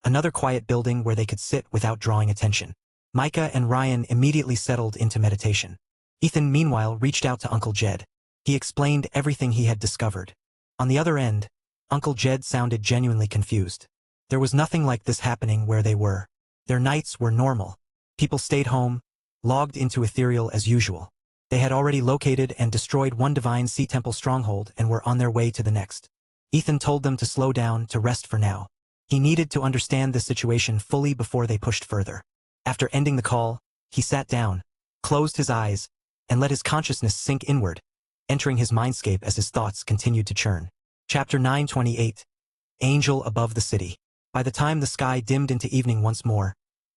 another quiet building where they could sit without drawing attention. Micah and Ryan immediately settled into meditation. Ethan, meanwhile, reached out to Uncle Jed. He explained everything he had discovered. On the other end, Uncle Jed sounded genuinely confused. There was nothing like this happening where they were. Their nights were normal. People stayed home, logged into Ethereal as usual. They had already located and destroyed one Divine Sea Temple stronghold and were on their way to the next. Ethan told them to slow down, to rest for now. He needed to understand the situation fully before they pushed further. After ending the call, he sat down, closed his eyes, and let his consciousness sink inward, entering his mindscape as his thoughts continued to churn. Chapter 928. Angel Above the City. By the time the sky dimmed into evening once more,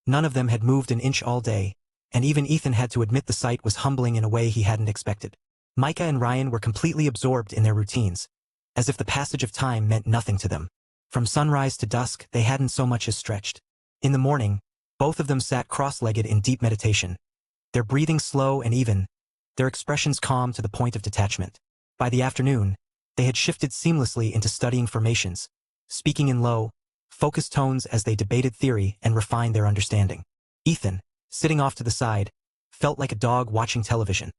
none of them had moved an inch all day, and even Ethan had to admit the sight was humbling in a way he hadn't expected. Micah and Ryan were completely absorbed in their routines, as if the passage of time meant nothing to them. From sunrise to dusk, they hadn't so much as stretched. In the morning, both of them sat cross-legged in deep meditation, their breathing slow and even, their expressions calm to the point of detachment. By the afternoon, They had shifted seamlessly into studying formations, speaking in low, focused tones as they debated theory and refined their understanding. Ethan, sitting off to the side, felt like a dog watching television,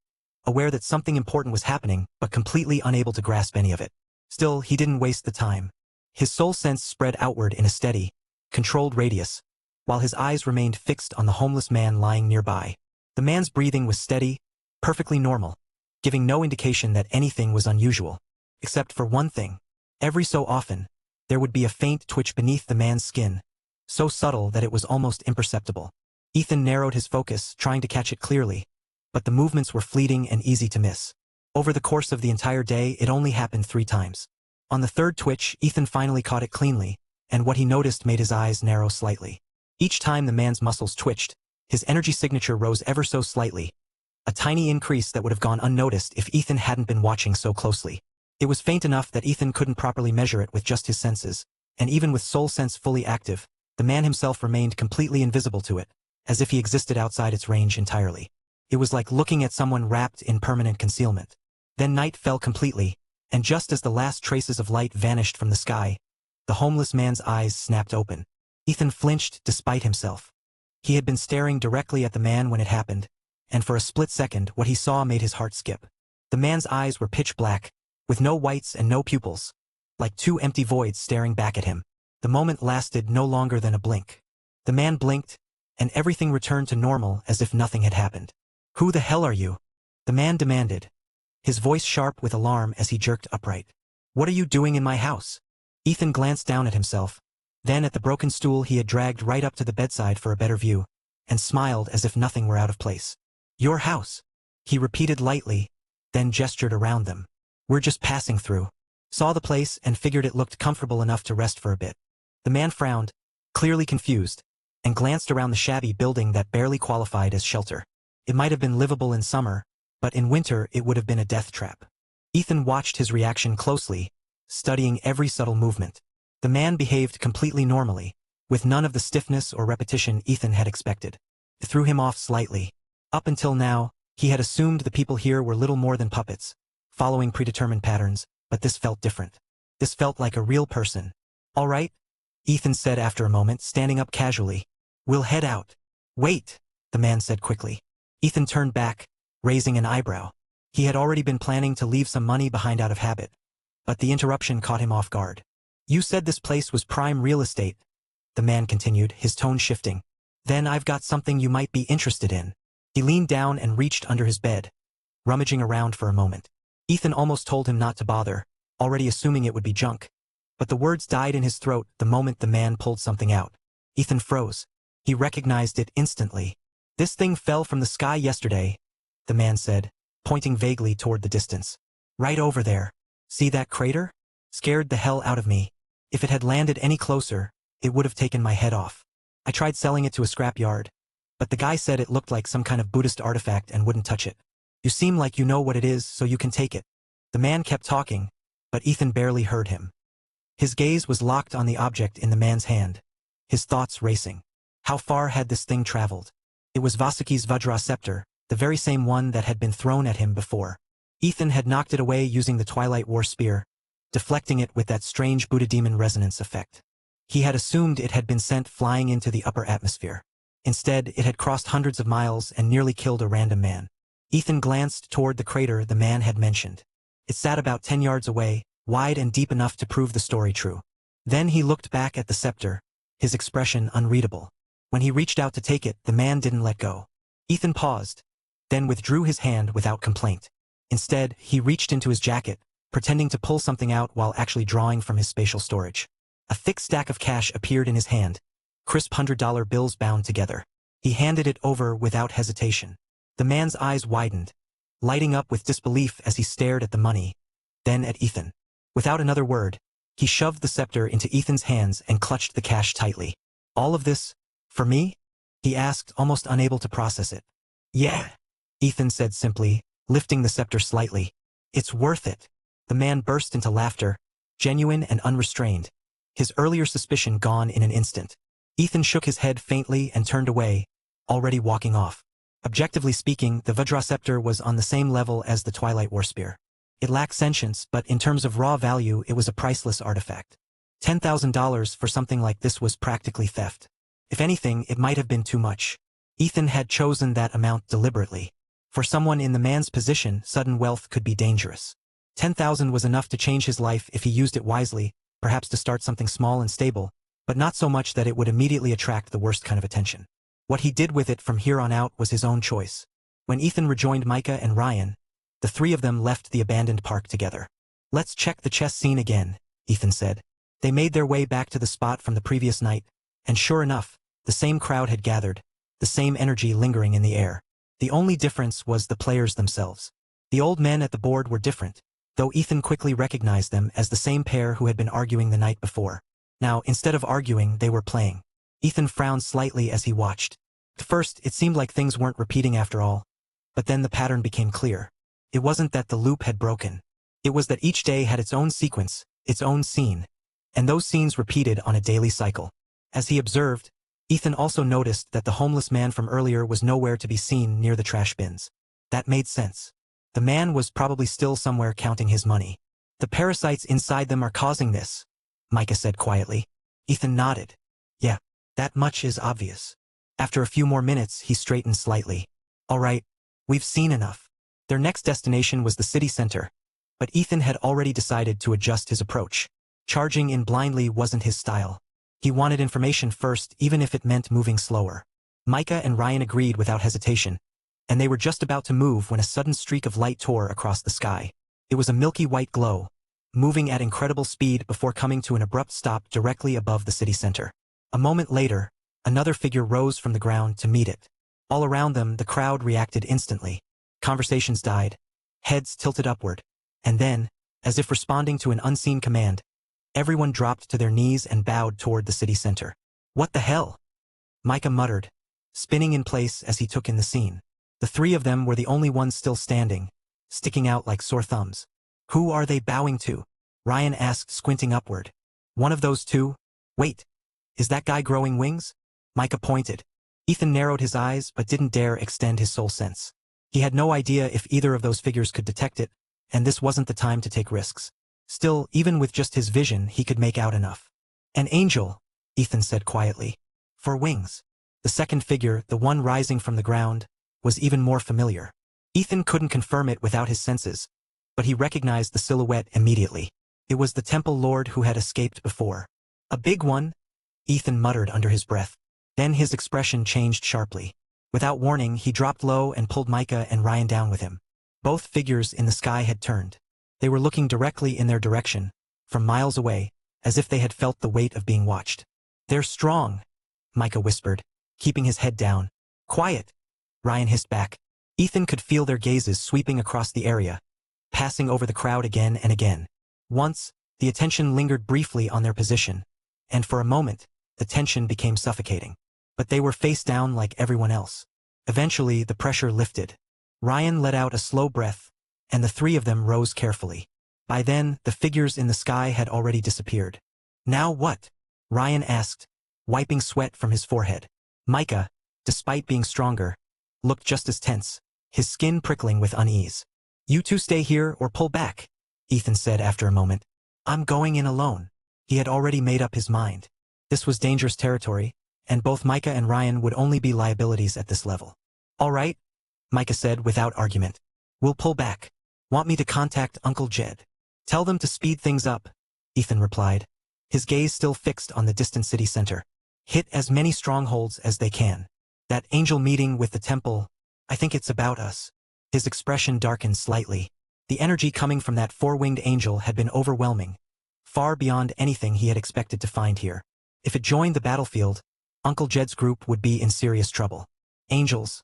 aware that something important was happening but completely unable to grasp any of it. Still, he didn't waste the time. His soul sense spread outward in a steady, controlled radius, while his eyes remained fixed on the homeless man lying nearby. The man's breathing was steady, perfectly normal, giving no indication that anything was unusual. Except for one thing. Every so often, there would be a faint twitch beneath the man's skin, so subtle that it was almost imperceptible. Ethan narrowed his focus, trying to catch it clearly, but the movements were fleeting and easy to miss. Over the course of the entire day, it only happened 3 times. On the third twitch, Ethan finally caught it cleanly, and what he noticed made his eyes narrow slightly. Each time the man's muscles twitched, his energy signature rose ever so slightly, a tiny increase that would have gone unnoticed if Ethan hadn't been watching so closely. It was faint enough that Ethan couldn't properly measure it with just his senses, and even with soul sense fully active, the man himself remained completely invisible to it, as if he existed outside its range entirely. It was like looking at someone wrapped in permanent concealment. Then night fell completely, and just as the last traces of light vanished from the sky, the homeless man's eyes snapped open. Ethan flinched despite himself. He had been staring directly at the man when it happened, and for a split second what he saw made his heart skip. The man's eyes were pitch black, with no whites and no pupils, like 2 empty voids staring back at him. The moment lasted no longer than a blink. The man blinked, and everything returned to normal as if nothing had happened. "Who the hell are you?" the man demanded, his voice sharp with alarm as he jerked upright. "What are you doing in my house?" Ethan glanced down at himself, then at the broken stool he had dragged right up to the bedside for a better view, and smiled as if nothing were out of place. "Your house," he repeated lightly, then gestured around them. "We're just passing through. Saw the place and figured it looked comfortable enough to rest for a bit." The man frowned, clearly confused, and glanced around the shabby building that barely qualified as shelter. It might have been livable in summer, but in winter it would have been a death trap. Ethan watched his reaction closely, studying every subtle movement. The man behaved completely normally, with none of the stiffness or repetition Ethan had expected. It threw him off slightly. Up until now, he had assumed the people here were little more than puppets, following predetermined patterns, but this felt different. This felt like a real person. "All right," Ethan said after a moment, standing up casually. "We'll head out." "Wait," the man said quickly. Ethan turned back, raising an eyebrow. He had already been planning to leave some money behind out of habit, but the interruption caught him off guard. "You said this place was prime real estate," the man continued, his tone shifting. "Then I've got something you might be interested in." He leaned down and reached under his bed, rummaging around for a moment. Ethan almost told him not to bother, already assuming it would be junk. But the words died in his throat the moment the man pulled something out. Ethan froze. He recognized it instantly. "This thing fell from the sky yesterday," the man said, pointing vaguely toward the distance. "Right over there. See that crater? Scared the hell out of me. If it had landed any closer, it would have taken my head off. I tried selling it to a scrapyard, but the guy said it looked like some kind of Buddhist artifact and wouldn't touch it. You seem like you know what it is, so you can take it." The man kept talking, but Ethan barely heard him. His gaze was locked on the object in the man's hand, his thoughts racing. How far had this thing traveled? It was Vasuki's Vajra scepter, the very same one that had been thrown at him before. Ethan had knocked it away using the Twilight War spear, deflecting it with that strange Buddha demon resonance effect. He had assumed it had been sent flying into the upper atmosphere. Instead, it had crossed hundreds of miles and nearly killed a random man. Ethan glanced toward the crater the man had mentioned. It sat about 10 yards away, wide and deep enough to prove the story true. Then he looked back at the scepter, his expression unreadable. When he reached out to take it, the man didn't let go. Ethan paused, then withdrew his hand without complaint. Instead, he reached into his jacket, pretending to pull something out while actually drawing from his spatial storage. A thick stack of cash appeared in his hand, crisp $100 bills bound together. He handed it over without hesitation. The man's eyes widened, lighting up with disbelief as he stared at the money, then at Ethan. Without another word, he shoved the scepter into Ethan's hands and clutched the cash tightly. "All of this, for me?" he asked, almost unable to process it. "Yeah," Ethan said simply, lifting the scepter slightly. "It's worth it." The man burst into laughter, genuine and unrestrained, his earlier suspicion gone in an instant. Ethan shook his head faintly and turned away, already walking off. Objectively speaking, the Vajra scepter was on the same level as the Twilight War spear. It lacked sentience, but in terms of raw value it was a priceless artifact. $10,000 for something like this was practically theft. If anything, it might have been too much. Ethan had chosen that amount deliberately. For someone in the man's position, sudden wealth could be dangerous. 10,000 was enough to change his life if he used it wisely, perhaps to start something small and stable, but not so much that it would immediately attract the worst kind of attention. What he did with it from here on out was his own choice. When Ethan rejoined Micah and Ryan, the three of them left the abandoned park together. "Let's check the chess scene again," Ethan said. They made their way back to the spot from the previous night, and sure enough, the same crowd had gathered, the same energy lingering in the air. The only difference was the players themselves. The old men at the board were different, though Ethan quickly recognized them as the same pair who had been arguing the night before. Now, instead of arguing, they were playing. Ethan frowned slightly as he watched. At first, it seemed like things weren't repeating after all, but then the pattern became clear. It wasn't that the loop had broken. It was that each day had its own sequence, its own scene, and those scenes repeated on a daily cycle. As he observed, Ethan also noticed that the homeless man from earlier was nowhere to be seen near the trash bins. That made sense. The man was probably still somewhere counting his money. "The parasites inside them are causing this," Micah said quietly. Ethan nodded. "Yeah, that much is obvious." After a few more minutes, he straightened slightly. "All right, we've seen enough." Their next destination was the city center, but Ethan had already decided to adjust his approach. Charging in blindly wasn't his style. He wanted information first, even if it meant moving slower. Micah and Ryan agreed without hesitation, and they were just about to move when a sudden streak of light tore across the sky. It was a milky white glow, moving at incredible speed before coming to an abrupt stop directly above the city center. A moment later, another figure rose from the ground to meet it. All around them, the crowd reacted instantly. Conversations died, heads tilted upward, and then, as if responding to an unseen command, everyone dropped to their knees and bowed toward the city center. "What the hell?" Micah muttered, spinning in place as he took in the scene. The three of them were the only ones still standing, sticking out like sore thumbs. "Who are they bowing to?" Ryan asked, squinting upward. "One of those two? Wait, is that guy growing wings?" Micah pointed. Ethan narrowed his eyes but didn't dare extend his soul sense. He had no idea if either of those figures could detect it, and this wasn't the time to take risks. Still, even with just his vision, he could make out enough. "An angel," Ethan said quietly. "For wings." The second figure, the one rising from the ground, was even more familiar. Ethan couldn't confirm it without his senses, but he recognized the silhouette immediately. It was the temple lord who had escaped before. "A big one," Ethan muttered under his breath. Then his expression changed sharply. Without warning, he dropped low and pulled Micah and Ryan down with him. Both figures in the sky had turned. They were looking directly in their direction, from miles away, as if they had felt the weight of being watched. "They're strong," Micah whispered, keeping his head down. "Quiet," Ryan hissed back. Ethan could feel their gazes sweeping across the area, passing over the crowd again and again. Once, the attention lingered briefly on their position, and for a moment, the tension became suffocating. But they were face down like everyone else. Eventually, the pressure lifted. Ryan let out a slow breath, and the three of them rose carefully. By then, the figures in the sky had already disappeared. "Now what?" Ryan asked, wiping sweat from his forehead. Micah, despite being stronger, looked just as tense, his skin prickling with unease. "You two stay here or pull back," Ethan said after a moment. "I'm going in alone." He had already made up his mind. This was dangerous territory, and both Micah and Ryan would only be liabilities at this level. "All right," Micah said without argument. "We'll pull back. Want me to contact Uncle Jed?" "Tell them to speed things up," Ethan replied, his gaze still fixed on the distant city center. "Hit as many strongholds as they can. That angel meeting with the temple, I think it's about us." His expression darkened slightly. The energy coming from that four-winged angel had been overwhelming, far beyond anything he had expected to find here. If it joined the battlefield, Uncle Jed's group would be in serious trouble. Angels.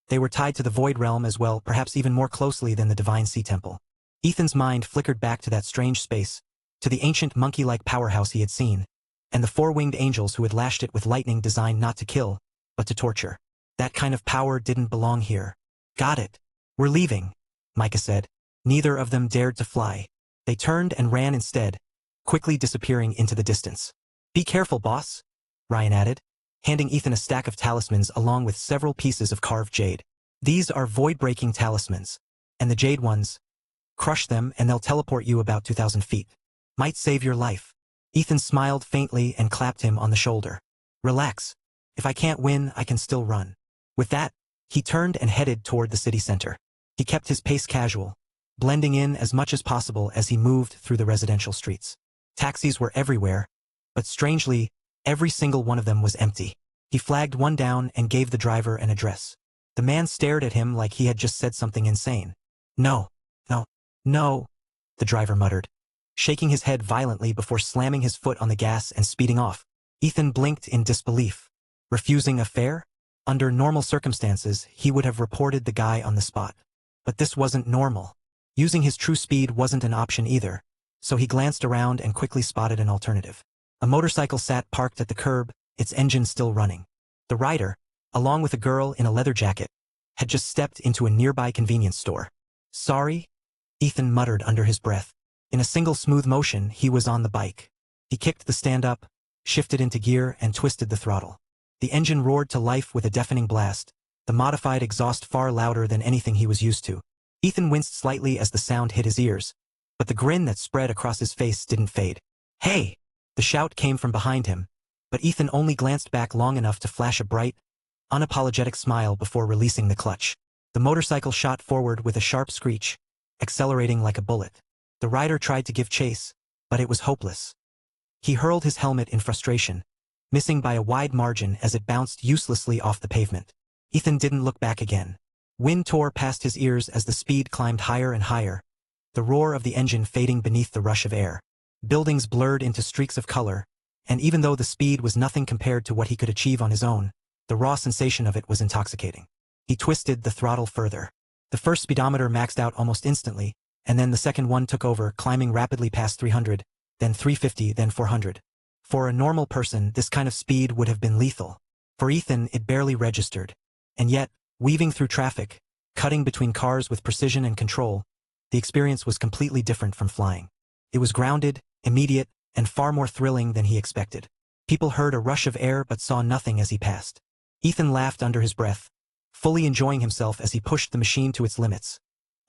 They were tied to the Void Realm as well, perhaps even more closely than the Divine Sea Temple. Ethan's mind flickered back to that strange space, to the ancient monkey-like powerhouse he had seen, and the four-winged angels who had lashed it with lightning designed not to kill, but to torture. That kind of power didn't belong here. "Got it. We're leaving," Micah said. Neither of them dared to fly. They turned and ran instead, quickly disappearing into the distance. "Be careful, boss," Ryan added, handing Ethan a stack of talismans along with several pieces of carved jade. "These are void-breaking talismans, and the jade ones, Crush them and they'll teleport you about 2,000 feet. Might save your life. Ethan smiled faintly and clapped him on the shoulder. Relax. If I can't win, I can still run. With that, he turned and headed toward the city center. He kept his pace casual, blending in as much as possible as he moved through the residential streets. Taxis were everywhere, but strangely, every single one of them was empty. He flagged one down and gave the driver an address. The man stared at him like he had just said something insane. No, the driver muttered, shaking his head violently before slamming his foot on the gas and speeding off. Ethan blinked in disbelief. Refusing a fare? Under normal circumstances, he would have reported the guy on the spot. But this wasn't normal. Using his true speed wasn't an option either, so he glanced around and quickly spotted an alternative. A motorcycle sat parked at the curb, its engine still running. The rider, along with a girl in a leather jacket, had just stepped into a nearby convenience store. Sorry? Ethan muttered under his breath. In a single smooth motion, he was on the bike. He kicked the stand up, shifted into gear, and twisted the throttle. The engine roared to life with a deafening blast, the modified exhaust far louder than anything he was used to. Ethan winced slightly as the sound hit his ears, but the grin that spread across his face didn't fade. Hey! The shout came from behind him, but Ethan only glanced back long enough to flash a bright, unapologetic smile before releasing the clutch. The motorcycle shot forward with a sharp screech, accelerating like a bullet. The rider tried to give chase, but it was hopeless. He hurled his helmet in frustration, missing by a wide margin as it bounced uselessly off the pavement. Ethan didn't look back again. Wind tore past his ears as the speed climbed higher and higher, the roar of the engine fading beneath the rush of air. Buildings blurred into streaks of color, and even though the speed was nothing compared to what he could achieve on his own, the raw sensation of it was intoxicating. He twisted the throttle further. The first speedometer maxed out almost instantly, and then the second one took over, climbing rapidly past 300, then 350, then 400. For a normal person, this kind of speed would have been lethal. For Ethan, it barely registered. And yet, weaving through traffic, cutting between cars with precision and control, the experience was completely different from flying. It was grounded, immediate, and far more thrilling than he expected. People heard a rush of air but saw nothing as he passed. Ethan laughed under his breath, fully enjoying himself as he pushed the machine to its limits,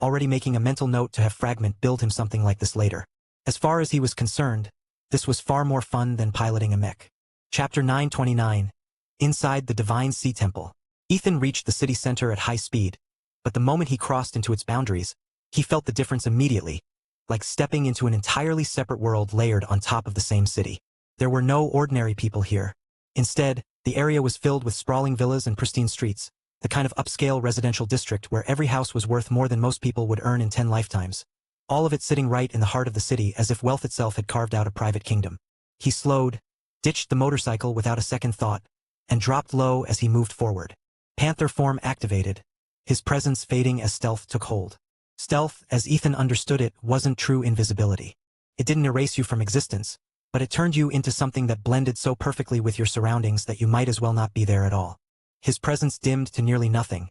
already making a mental note to have Fragment build him something like this later. As far as he was concerned, this was far more fun than piloting a mech. Chapter 929. Inside the Divine Sea Temple. Ethan reached the city center at high speed, but the moment he crossed into its boundaries, he felt the difference immediately, like stepping into an entirely separate world layered on top of the same city. There were no ordinary people here. Instead, the area was filled with sprawling villas and pristine streets, the kind of upscale residential district where every house was worth more than most people would earn in 10 lifetimes. All of it sitting right in the heart of the city as if wealth itself had carved out a private kingdom. He slowed, ditched the motorcycle without a second thought, and dropped low as he moved forward. Panther form activated, his presence fading as stealth took hold. Stealth, as Ethan understood it, wasn't true invisibility. It didn't erase you from existence, but it turned you into something that blended so perfectly with your surroundings that you might as well not be there at all. His presence dimmed to nearly nothing,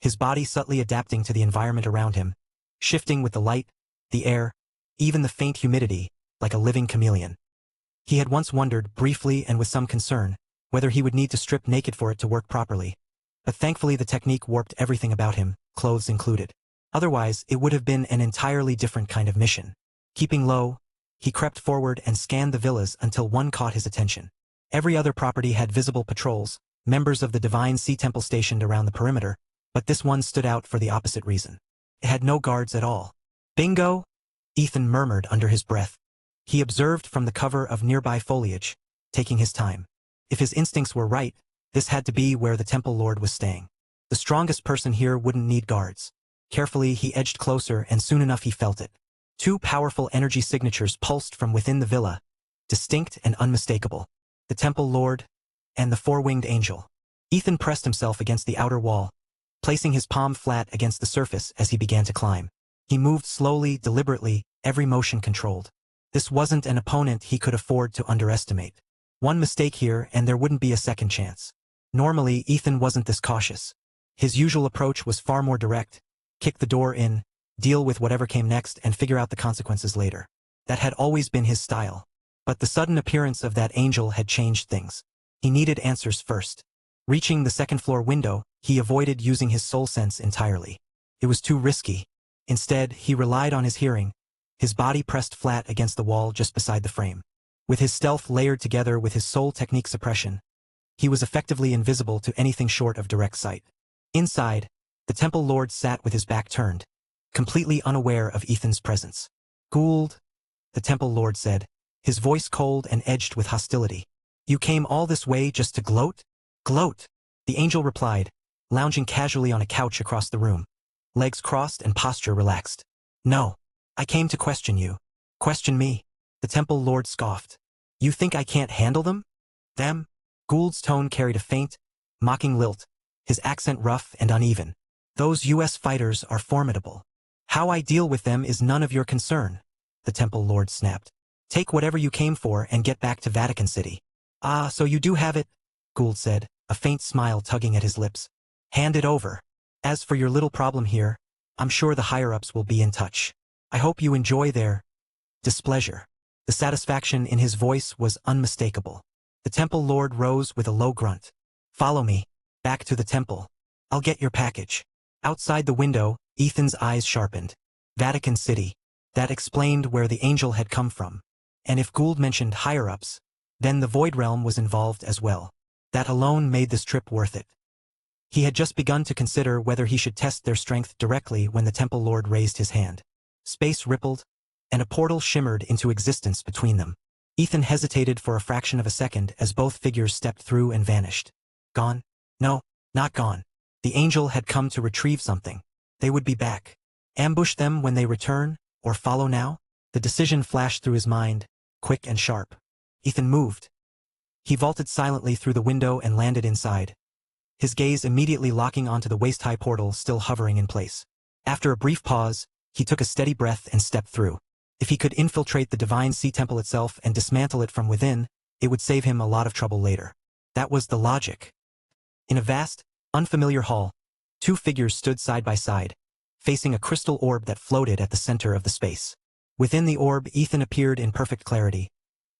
his body subtly adapting to the environment around him, shifting with the light, the air, even the faint humidity, like a living chameleon. He had once wondered, briefly and with some concern, whether he would need to strip naked for it to work properly. But thankfully the technique warped everything about him, clothes included. Otherwise, it would have been an entirely different kind of mission. Keeping low, he crept forward and scanned the villas until one caught his attention. Every other property had visible patrols, members of the Divine Sea Temple stationed around the perimeter, but this one stood out for the opposite reason. It had no guards at all. Bingo! Ethan murmured under his breath. He observed from the cover of nearby foliage, taking his time. If his instincts were right, this had to be where the Temple Lord was staying. The strongest person here wouldn't need guards. Carefully, he edged closer, and soon enough he felt it. Two powerful energy signatures pulsed from within the villa, distinct and unmistakable. The Temple Lord and the four-winged angel. Ethan pressed himself against the outer wall, placing his palm flat against the surface as he began to climb. He moved slowly, deliberately, every motion controlled. This wasn't an opponent he could afford to underestimate. One mistake here and there wouldn't be a second chance. Normally, Ethan wasn't this cautious. His usual approach was far more direct. Kick the door in, deal with whatever came next, and figure out the consequences later. That had always been his style. But the sudden appearance of that angel had changed things. He needed answers first. Reaching the second-floor window, he avoided using his soul sense entirely. It was too risky. Instead, he relied on his hearing, his body pressed flat against the wall just beside the frame. With his stealth layered together with his soul technique suppression, he was effectively invisible to anything short of direct sight. Inside, the Temple Lord sat with his back turned, completely unaware of Ethan's presence. "Gould," the Temple Lord said, his voice cold and edged with hostility. "You came all this way just to gloat?" "Gloat," the angel replied, lounging casually on a couch across the room, legs crossed and posture relaxed. "No, I came to question you." "Question me?" the Temple Lord scoffed. "You think I can't handle them?" "Them?" Gould's tone carried a faint, mocking lilt, his accent rough and uneven. "Those U.S. fighters are formidable. How I deal with them is none of your concern," the Temple Lord snapped. "Take whatever you came for and get back to Vatican City." "Ah, so you do have it," Gould said, a faint smile tugging at his lips. "Hand it over. As for your little problem here, I'm sure the higher-ups will be in touch. I hope you enjoy their displeasure." The satisfaction in his voice was unmistakable. The Temple Lord rose with a low grunt. "Follow me, back to the temple. I'll get your package." Outside the window, Ethan's eyes sharpened. Vatican City. That explained where the angel had come from. And if Gould mentioned higher-ups, then the Void Realm was involved as well. That alone made this trip worth it. He had just begun to consider whether he should test their strength directly when the Temple Lord raised his hand. Space rippled, and a portal shimmered into existence between them. Ethan hesitated for a fraction of a second as both figures stepped through and vanished. Gone? No, not gone. The angel had come to retrieve something. They would be back. Ambush them when they return, or follow now? The decision flashed through his mind, quick and sharp. Ethan moved. He vaulted silently through the window and landed inside, his gaze immediately locking onto the waist-high portal still hovering in place. After a brief pause, he took a steady breath and stepped through. If he could infiltrate the Divine Sea Temple itself and dismantle it from within, it would save him a lot of trouble later. That was the logic. In a vast, unfamiliar hall, two figures stood side by side, facing a crystal orb that floated at the center of the space. Within the orb, Ethan appeared in perfect clarity.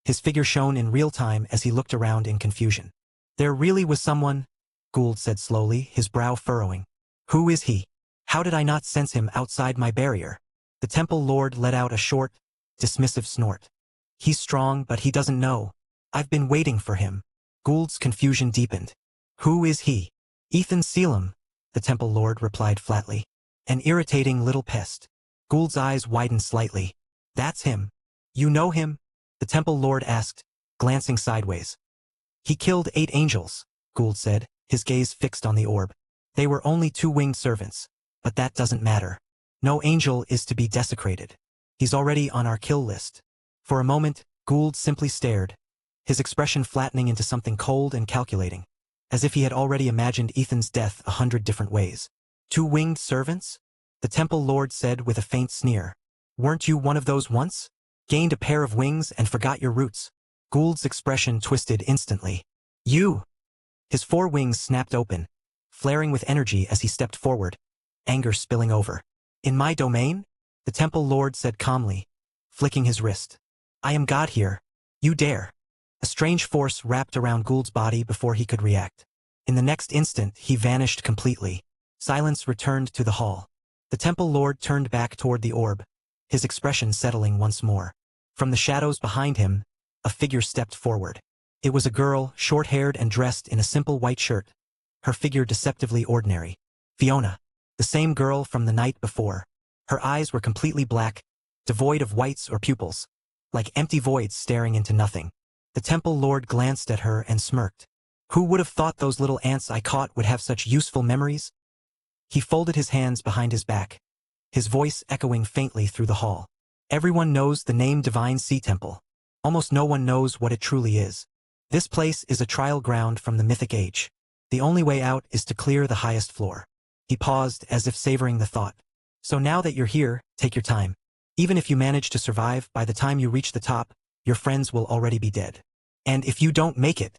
His figure shone in real time as he looked around in confusion. "There really was someone," Gould said slowly, his brow furrowing. "Who is he? How did I not sense him outside my barrier?" The Temple Lord let out a short, dismissive snort. "He's strong, but he doesn't know. I've been waiting for him." Gould's confusion deepened. "Who is he?" "Ethan Selim," the Temple Lord replied flatly. "An irritating little pest." Gould's eyes widened slightly. "That's him. You know him?" the Temple Lord asked, glancing sideways. "He killed 8 angels," Gould said, his gaze fixed on the orb. "They were only 2 winged servants, but that doesn't matter. No angel is to be desecrated. He's already on our kill list." For a moment, Gould simply stared, his expression flattening into something cold and calculating, as if he had already imagined Ethan's death 100 different ways. 2 winged servants? The Temple Lord said with a faint sneer. "Weren't you one of those once? Gained a pair of wings and forgot your roots?" Gould's expression twisted instantly. "You!" His 4 wings snapped open, flaring with energy as he stepped forward, anger spilling over. "In my domain?" the Temple Lord said calmly, flicking his wrist. "I am God here. You dare." A strange force wrapped around Gould's body before he could react. In the next instant, he vanished completely. Silence returned to the hall. The Temple Lord turned back toward the orb, his expression settling once more. From the shadows behind him, a figure stepped forward. It was a girl, short-haired and dressed in a simple white shirt, her figure deceptively ordinary. Fiona, the same girl from the night before. Her eyes were completely black, devoid of whites or pupils, like empty voids staring into nothing. The Temple Lord glanced at her and smirked. "Who would have thought those little ants I caught would have such useful memories?" He folded his hands behind his back, his voice echoing faintly through the hall. "Everyone knows the name Divine Sea Temple. Almost no one knows what it truly is. This place is a trial ground from the mythic age. The only way out is to clear the highest floor." He paused as if savoring the thought. "So now that you're here, take your time. Even if you manage to survive, by the time you reach the top, your friends will already be dead. And if you don't make it,"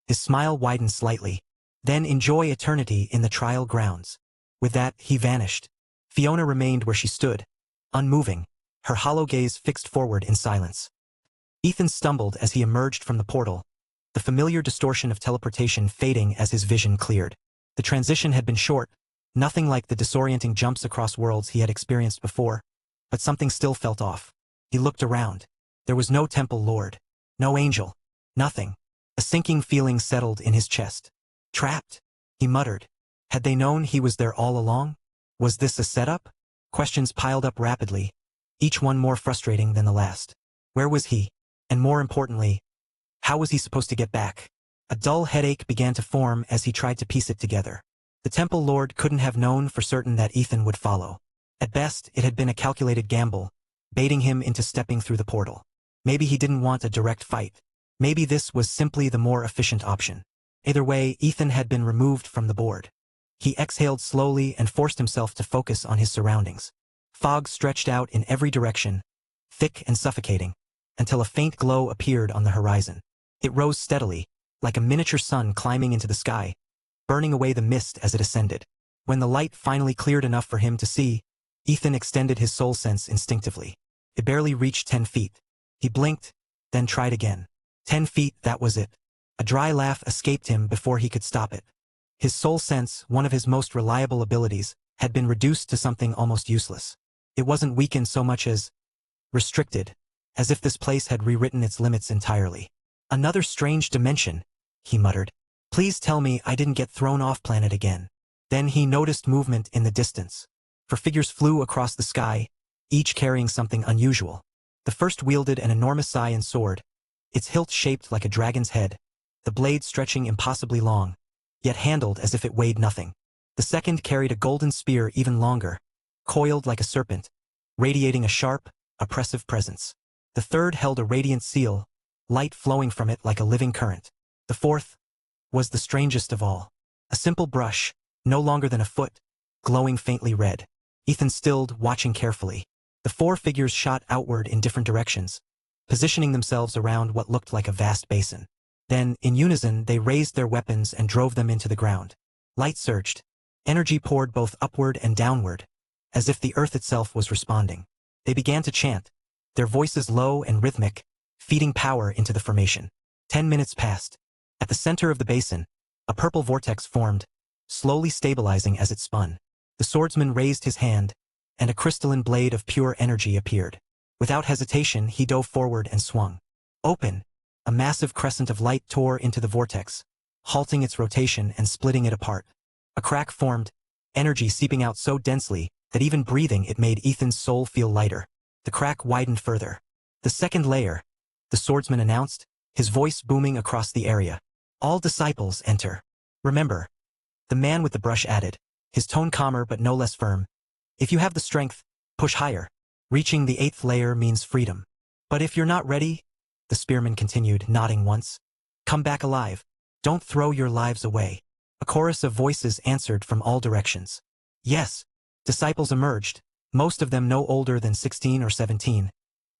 his smile widened slightly, "then enjoy eternity in the trial grounds." With that, he vanished. Fiona remained where she stood, unmoving, her hollow gaze fixed forward in silence. Ethan stumbled as he emerged from the portal, the familiar distortion of teleportation fading as his vision cleared. The transition had been short, Nothing like the disorienting jumps across worlds he had experienced before, but something still felt off. He looked around. There was no temple lord. No angel. Nothing. A sinking feeling settled in his chest. Trapped? He muttered. Had they known he was there all along? Was this a setup? Questions piled up rapidly, each one more frustrating than the last. Where was he? And more importantly, how was he supposed to get back? A dull headache began to form as he tried to piece it together. The Temple Lord couldn't have known for certain that Ethan would follow. At best, it had been a calculated gamble, baiting him into stepping through the portal. Maybe he didn't want a direct fight. Maybe this was simply the more efficient option. Either way, Ethan had been removed from the board. He exhaled slowly and forced himself to focus on his surroundings. Fog stretched out in every direction, thick and suffocating, until a faint glow appeared on the horizon. It rose steadily, like a miniature sun climbing into the sky, burning away the mist as it ascended. When the light finally cleared enough for him to see, Ethan extended his soul sense instinctively. It barely reached 10 feet. He blinked, then tried again. 10 feet, that was it. A dry laugh escaped him before he could stop it. His soul sense, one of his most reliable abilities, had been reduced to something almost useless. It wasn't weakened so much as restricted, as if this place had rewritten its limits entirely. Another strange dimension, he muttered. Please tell me I didn't get thrown off planet again. Then he noticed movement in the distance. 4 figures flew across the sky, each carrying something unusual. The first wielded an enormous Saiyan sword, its hilt shaped like a dragon's head, the blade stretching impossibly long, yet handled as if it weighed nothing. The second carried a golden spear even longer, coiled like a serpent, radiating a sharp, oppressive presence. The third held a radiant seal, light flowing from it like a living current. The fourth was the strangest of all. A simple brush, no longer than a foot, glowing faintly red. Ethan stilled, watching carefully. The 4 figures shot outward in different directions, positioning themselves around what looked like a vast basin. Then, in unison, they raised their weapons and drove them into the ground. Light surged. Energy poured both upward and downward, as if the earth itself was responding. They began to chant, their voices low and rhythmic, feeding power into the formation. 10 minutes passed. At the center of the basin, a purple vortex formed, slowly stabilizing as it spun. The swordsman raised his hand, and a crystalline blade of pure energy appeared. Without hesitation, he dove forward and swung. Open, a massive crescent of light tore into the vortex, halting its rotation and splitting it apart. A crack formed, energy seeping out so densely that even breathing it made Ethan's soul feel lighter. The crack widened further. The second layer, the swordsman announced, his voice booming across the area. All disciples enter. Remember, the man with the brush added, his tone calmer but no less firm. If you have the strength, push higher. Reaching the 8th layer means freedom. But if you're not ready, the spearman continued, nodding once, come back alive. Don't throw your lives away. A chorus of voices answered from all directions. Yes. Disciples emerged, most of them no older than 16 or 17,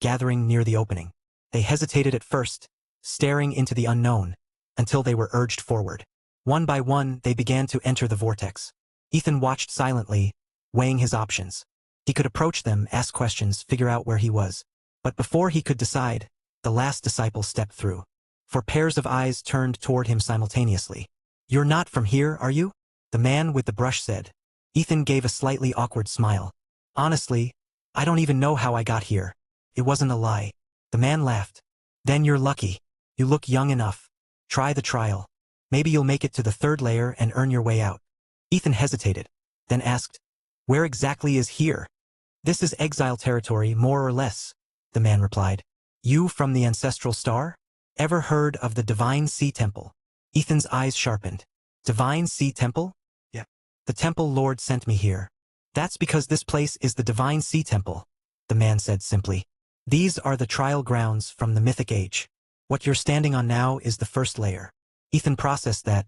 gathering near the opening. They hesitated at first, staring into the unknown, until they were urged forward. One by one, they began to enter the vortex. Ethan watched silently, weighing his options. He could approach them, ask questions, figure out where he was. But before he could decide, the last disciple stepped through. 4 pairs of eyes turned toward him simultaneously. You're not from here, are you? The man with the brush said. Ethan gave a slightly awkward smile. Honestly, I don't even know how I got here. It wasn't a lie. The man laughed. Then you're lucky. You look young enough. Try the trial. Maybe you'll make it to the 3rd layer and earn your way out. Ethan hesitated, then asked, where exactly is here? This is exile territory, more or less, the man replied. You from the ancestral star? Ever heard of the Divine Sea Temple? Ethan's eyes sharpened. Divine Sea Temple? Yeah. The Temple Lord sent me here. That's because this place is the Divine Sea Temple, the man said simply. These are the trial grounds from the Mythic Age. What you're standing on now is the 1st layer. Ethan processed that,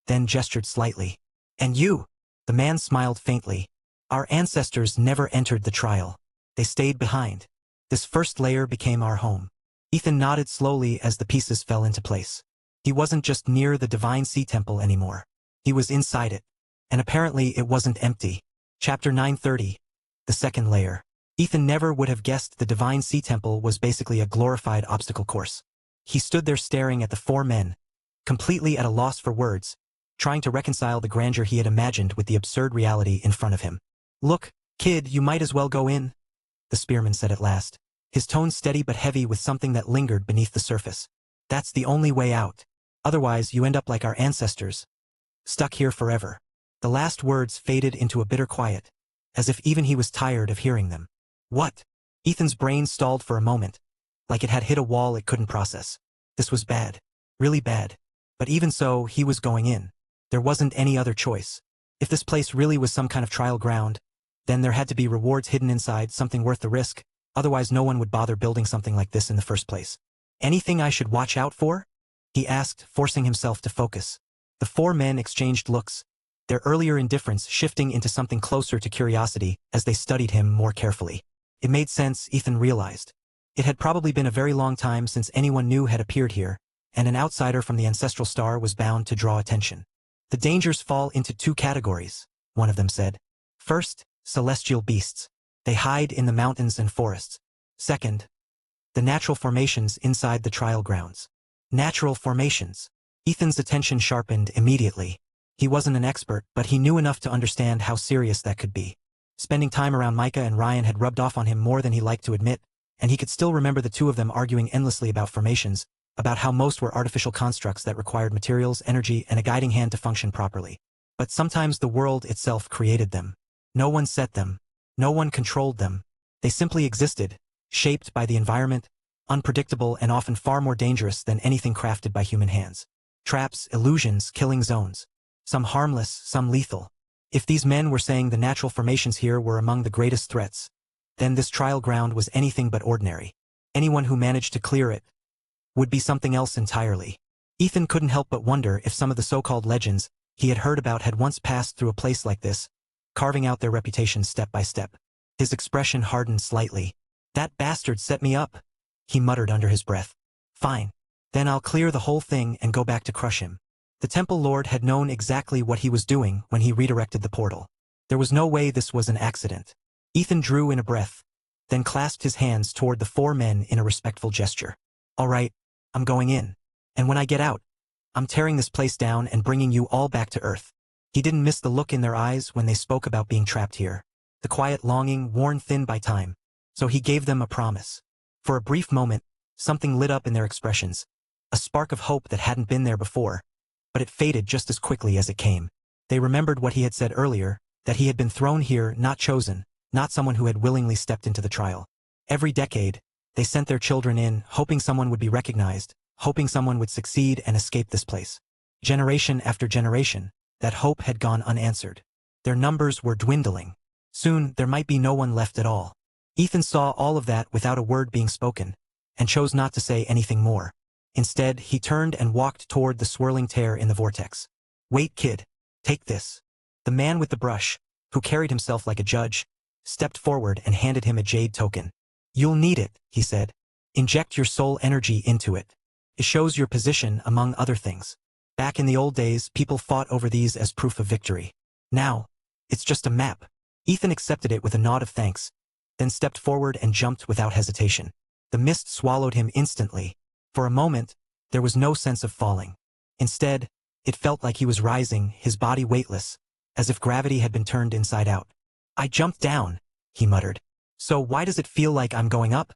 then gestured slightly. And you? The man smiled faintly. Our ancestors never entered the trial. They stayed behind. This 1st layer became our home. Ethan nodded slowly as the pieces fell into place. He wasn't just near the Divine Sea Temple anymore. He was inside it. And apparently it wasn't empty. Chapter 930. The 2nd layer. Ethan never would have guessed the Divine Sea Temple was basically a glorified obstacle course. He stood there staring at the 4 men, completely at a loss for words, trying to reconcile the grandeur he had imagined with the absurd reality in front of him. "Look, kid, you might as well go in," the spearman said at last, his tone steady but heavy with something that lingered beneath the surface. "That's the only way out. Otherwise you end up like our ancestors, stuck here forever." The last words faded into a bitter quiet, as if even he was tired of hearing them. What? Ethan's brain stalled for a moment, like it had hit a wall it couldn't process. This was bad. Really bad. But even so, he was going in. There wasn't any other choice. If this place really was some kind of trial ground, then there had to be rewards hidden inside, something worth the risk, otherwise no one would bother building something like this in the first place. "Anything I should watch out for?" he asked, forcing himself to focus. The four men exchanged looks, their earlier indifference shifting into something closer to curiosity as they studied him more carefully. It made sense, Ethan realized. It had probably been a very long time since anyone new had appeared here, and an outsider from the ancestral star was bound to draw attention. "The dangers fall into two categories," one of them said. "First, celestial beasts. They hide in the mountains and forests. Second, the natural formations inside the trial grounds." Natural formations. Ethan's attention sharpened immediately. He wasn't an expert, but he knew enough to understand how serious that could be. Spending time around Micah and Ryan had rubbed off on him more than he liked to admit, and he could still remember the two of them arguing endlessly about formations, about how most were artificial constructs that required materials, energy, and a guiding hand to function properly. But sometimes the world itself created them. No one set them. No one controlled them. They simply existed, shaped by the environment, unpredictable and often far more dangerous than anything crafted by human hands. Traps, illusions, killing zones. Some harmless, some lethal. If these men were saying the natural formations here were among the greatest threats, then this trial ground was anything but ordinary. Anyone who managed to clear it would be something else entirely. Ethan couldn't help but wonder if some of the so-called legends he had heard about had once passed through a place like this, carving out their reputation step by step. His expression hardened slightly. "That bastard set me up," he muttered under his breath. "Fine. Then I'll clear the whole thing and go back to crush him." The Temple Lord had known exactly what he was doing when he redirected the portal. There was no way this was an accident. Ethan drew in a breath, then clasped his hands toward the four men in a respectful gesture. "All right, I'm going in. And when I get out, I'm tearing this place down and bringing you all back to Earth." He didn't miss the look in their eyes when they spoke about being trapped here. The quiet longing worn thin by time. So he gave them a promise. For a brief moment, something lit up in their expressions. A spark of hope that hadn't been there before. But it faded just as quickly as it came. They remembered what he had said earlier, that he had been thrown here, not chosen, not someone who had willingly stepped into the trial. Every decade, they sent their children in, hoping someone would be recognized, hoping someone would succeed and escape this place. Generation after generation, that hope had gone unanswered. Their numbers were dwindling. Soon, there might be no one left at all. Ethan saw all of that without a word being spoken, and chose not to say anything more. Instead, he turned and walked toward the swirling tear in the vortex. "Wait, kid. Take this." The man with the brush, who carried himself like a judge, stepped forward and handed him a jade token. "You'll need it," he said. "Inject your soul energy into it. It shows your position, among other things. Back in the old days, people fought over these as proof of victory. Now, it's just a map." Ethan accepted it with a nod of thanks, then stepped forward and jumped without hesitation. The mist swallowed him instantly. For a moment, there was no sense of falling. Instead, it felt like he was rising, his body weightless, as if gravity had been turned inside out. "I jumped down," he muttered. "So why does it feel like I'm going up?"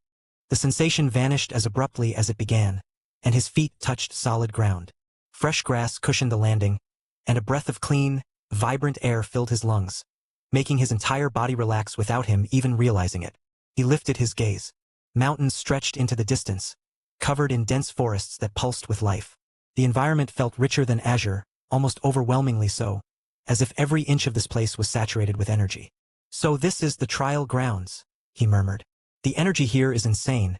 The sensation vanished as abruptly as it began, and his feet touched solid ground. Fresh grass cushioned the landing, and a breath of clean, vibrant air filled his lungs, making his entire body relax without him even realizing it. He lifted his gaze. Mountains stretched into the distance, covered in dense forests that pulsed with life. The environment felt richer than azure, almost overwhelmingly so, as if every inch of this place was saturated with energy. "So this is the trial grounds," he murmured. "The energy here is insane.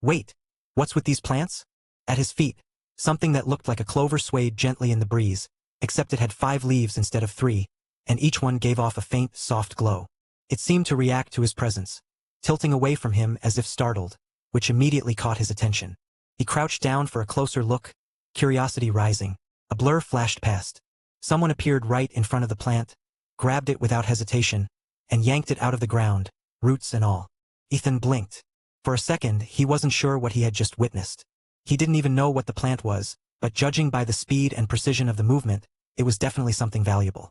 Wait, what's with these plants?" At his feet, something that looked like a clover swayed gently in the breeze, except it had 5 leaves instead of 3, and each one gave off a faint, soft glow. It seemed to react to his presence, tilting away from him as if startled, which immediately caught his attention. He crouched down for a closer look, curiosity rising. A blur flashed past. Someone appeared right in front of the plant, grabbed it without hesitation, and yanked it out of the ground, roots and all. Ethan blinked. For a second, he wasn't sure what he had just witnessed. He didn't even know what the plant was, but judging by the speed and precision of the movement, it was definitely something valuable.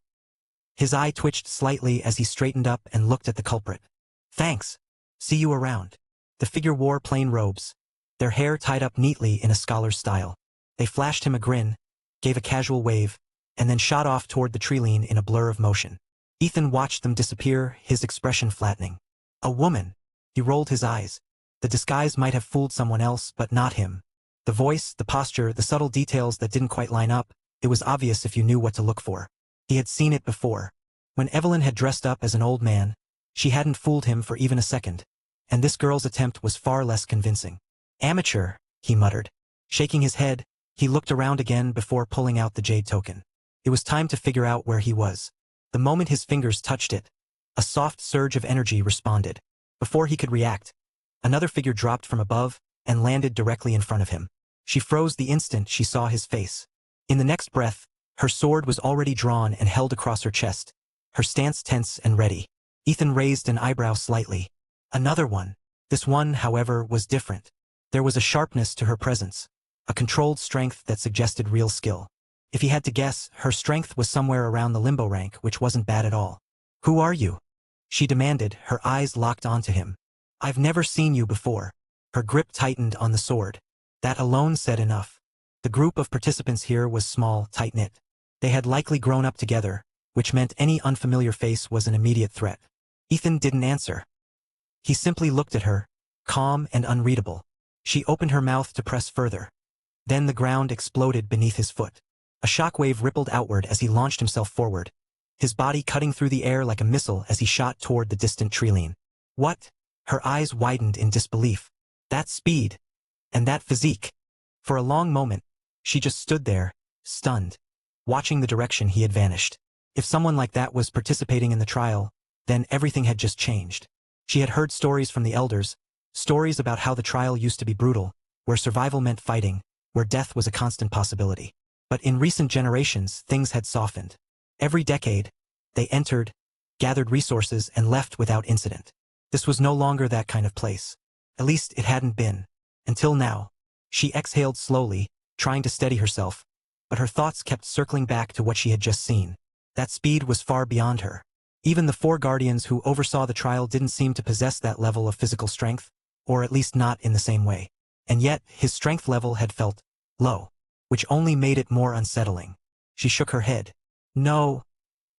His eye twitched slightly as he straightened up and looked at the culprit. Thanks. See you around. The figure wore plain robes, their hair tied up neatly in a scholar's style. They flashed him a grin, gave a casual wave, and then shot off toward the tree-line in a blur of motion. Ethan watched them disappear, his expression flattening. A woman. He rolled his eyes. The disguise might have fooled someone else, but not him. The voice, the posture, the subtle details that didn't quite line up, it was obvious if you knew what to look for. He had seen it before. When Evelyn had dressed up as an old man, she hadn't fooled him for even a second. And this girl's attempt was far less convincing. Amateur, he muttered. Shaking his head, he looked around again before pulling out the jade token. It was time to figure out where he was. The moment his fingers touched it, a soft surge of energy responded. Before he could react, another figure dropped from above and landed directly in front of him. She froze the instant she saw his face. In the next breath, her sword was already drawn and held across her chest, her stance tense and ready. Ethan raised an eyebrow slightly. Another one. This one, however, was different. There was a sharpness to her presence, a controlled strength that suggested real skill. If he had to guess, her strength was somewhere around the limbo rank, which wasn't bad at all. Who are you? She demanded, her eyes locked onto him. I've never seen you before. Her grip tightened on the sword. That alone said enough. The group of participants here was small, tight-knit. They had likely grown up together, which meant any unfamiliar face was an immediate threat. Ethan didn't answer. He simply looked at her, calm and unreadable. She opened her mouth to press further. Then the ground exploded beneath his foot. A shockwave rippled outward as he launched himself forward, his body cutting through the air like a missile as he shot toward the distant tree-line. What? Her eyes widened in disbelief. That speed. And that physique. For a long moment, she just stood there, stunned, watching the direction he had vanished. If someone like that was participating in the trial, then everything had just changed. She had heard stories from the elders, stories about how the trial used to be brutal, where survival meant fighting, where death was a constant possibility. But in recent generations, things had softened. Every decade, they entered, gathered resources, and left without incident. This was no longer that kind of place. At least it hadn't been. Until now. She exhaled slowly, trying to steady herself, but her thoughts kept circling back to what she had just seen. That speed was far beyond her. Even the 4 guardians who oversaw the trial didn't seem to possess that level of physical strength, or at least not in the same way. And yet, his strength level had felt low, which only made it more unsettling. She shook her head. No,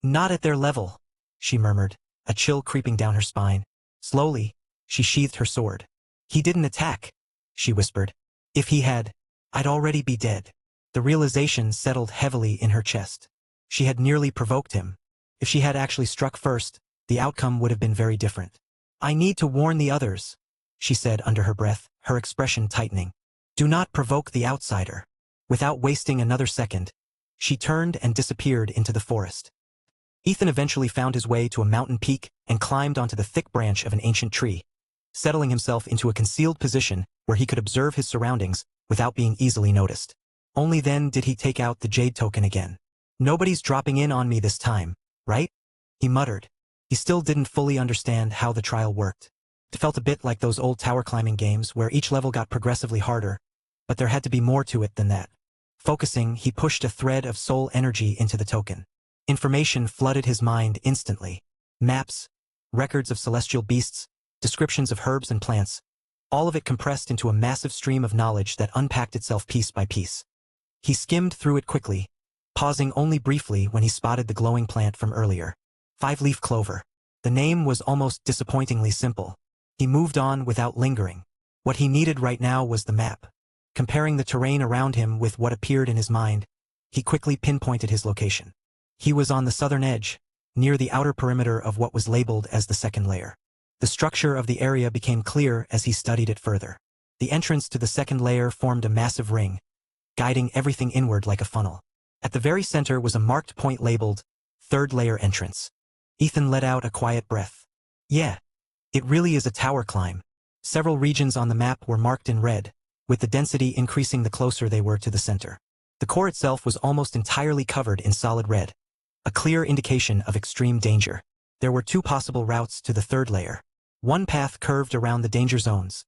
not at their level, she murmured, a chill creeping down her spine. Slowly, she sheathed her sword. He didn't attack, she whispered. If he had, I'd already be dead. The realization settled heavily in her chest. She had nearly provoked him. If she had actually struck first, the outcome would have been very different. I need to warn the others, she said under her breath, her expression tightening. Do not provoke the outsider. Without wasting another second, she turned and disappeared into the forest. Ethan eventually found his way to a mountain peak and climbed onto the thick branch of an ancient tree, settling himself into a concealed position where he could observe his surroundings without being easily noticed. Only then did he take out the jade token again. Nobody's dropping in on me this time, right? He muttered. He still didn't fully understand how the trial worked. It felt a bit like those old tower climbing games where each level got progressively harder, but there had to be more to it than that. Focusing, he pushed a thread of soul energy into the token. Information flooded his mind instantly. Maps, records of celestial beasts, descriptions of herbs and plants, all of it compressed into a massive stream of knowledge that unpacked itself piece by piece. He skimmed through it quickly, pausing only briefly when he spotted the glowing plant from earlier. 5-leaf clover. The name was almost disappointingly simple. He moved on without lingering. What he needed right now was the map. Comparing the terrain around him with what appeared in his mind, he quickly pinpointed his location. He was on the southern edge, near the outer perimeter of what was labeled as the second layer. The structure of the area became clear as he studied it further. The entrance to the second layer formed a massive ring, guiding everything inward like a funnel. At the very center was a marked point labeled, third layer entrance. Ethan let out a quiet breath. Yeah, it really is a tower climb. Several regions on the map were marked in red, with the density increasing the closer they were to the center. The core itself was almost entirely covered in solid red, a clear indication of extreme danger. There were 2 possible routes to the third layer. One path curved around the danger zones,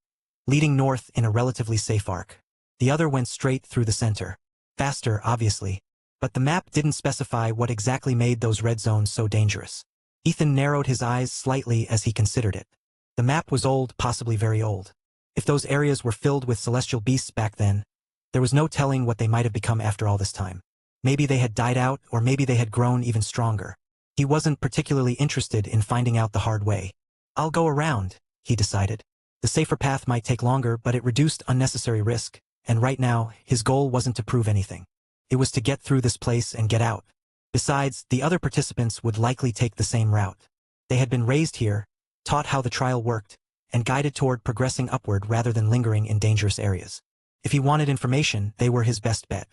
leading north in a relatively safe arc. The other went straight through the center. Faster, obviously, But the map didn't specify what exactly made those red zones so dangerous. Ethan narrowed his eyes slightly as he considered it. The map was old, possibly very old. If those areas were filled with celestial beasts back then, there was no telling what they might have become after all this time. Maybe they had died out, or maybe they had grown even stronger. He wasn't particularly interested in finding out the hard way. I'll go around, he decided. The safer path might take longer, but it reduced unnecessary risk, and right now, his goal wasn't to prove anything. It was to get through this place and get out. Besides, the other participants would likely take the same route. They had been raised here, taught how the trial worked, and guided toward progressing upward rather than lingering in dangerous areas. If he wanted information, they were his best bet.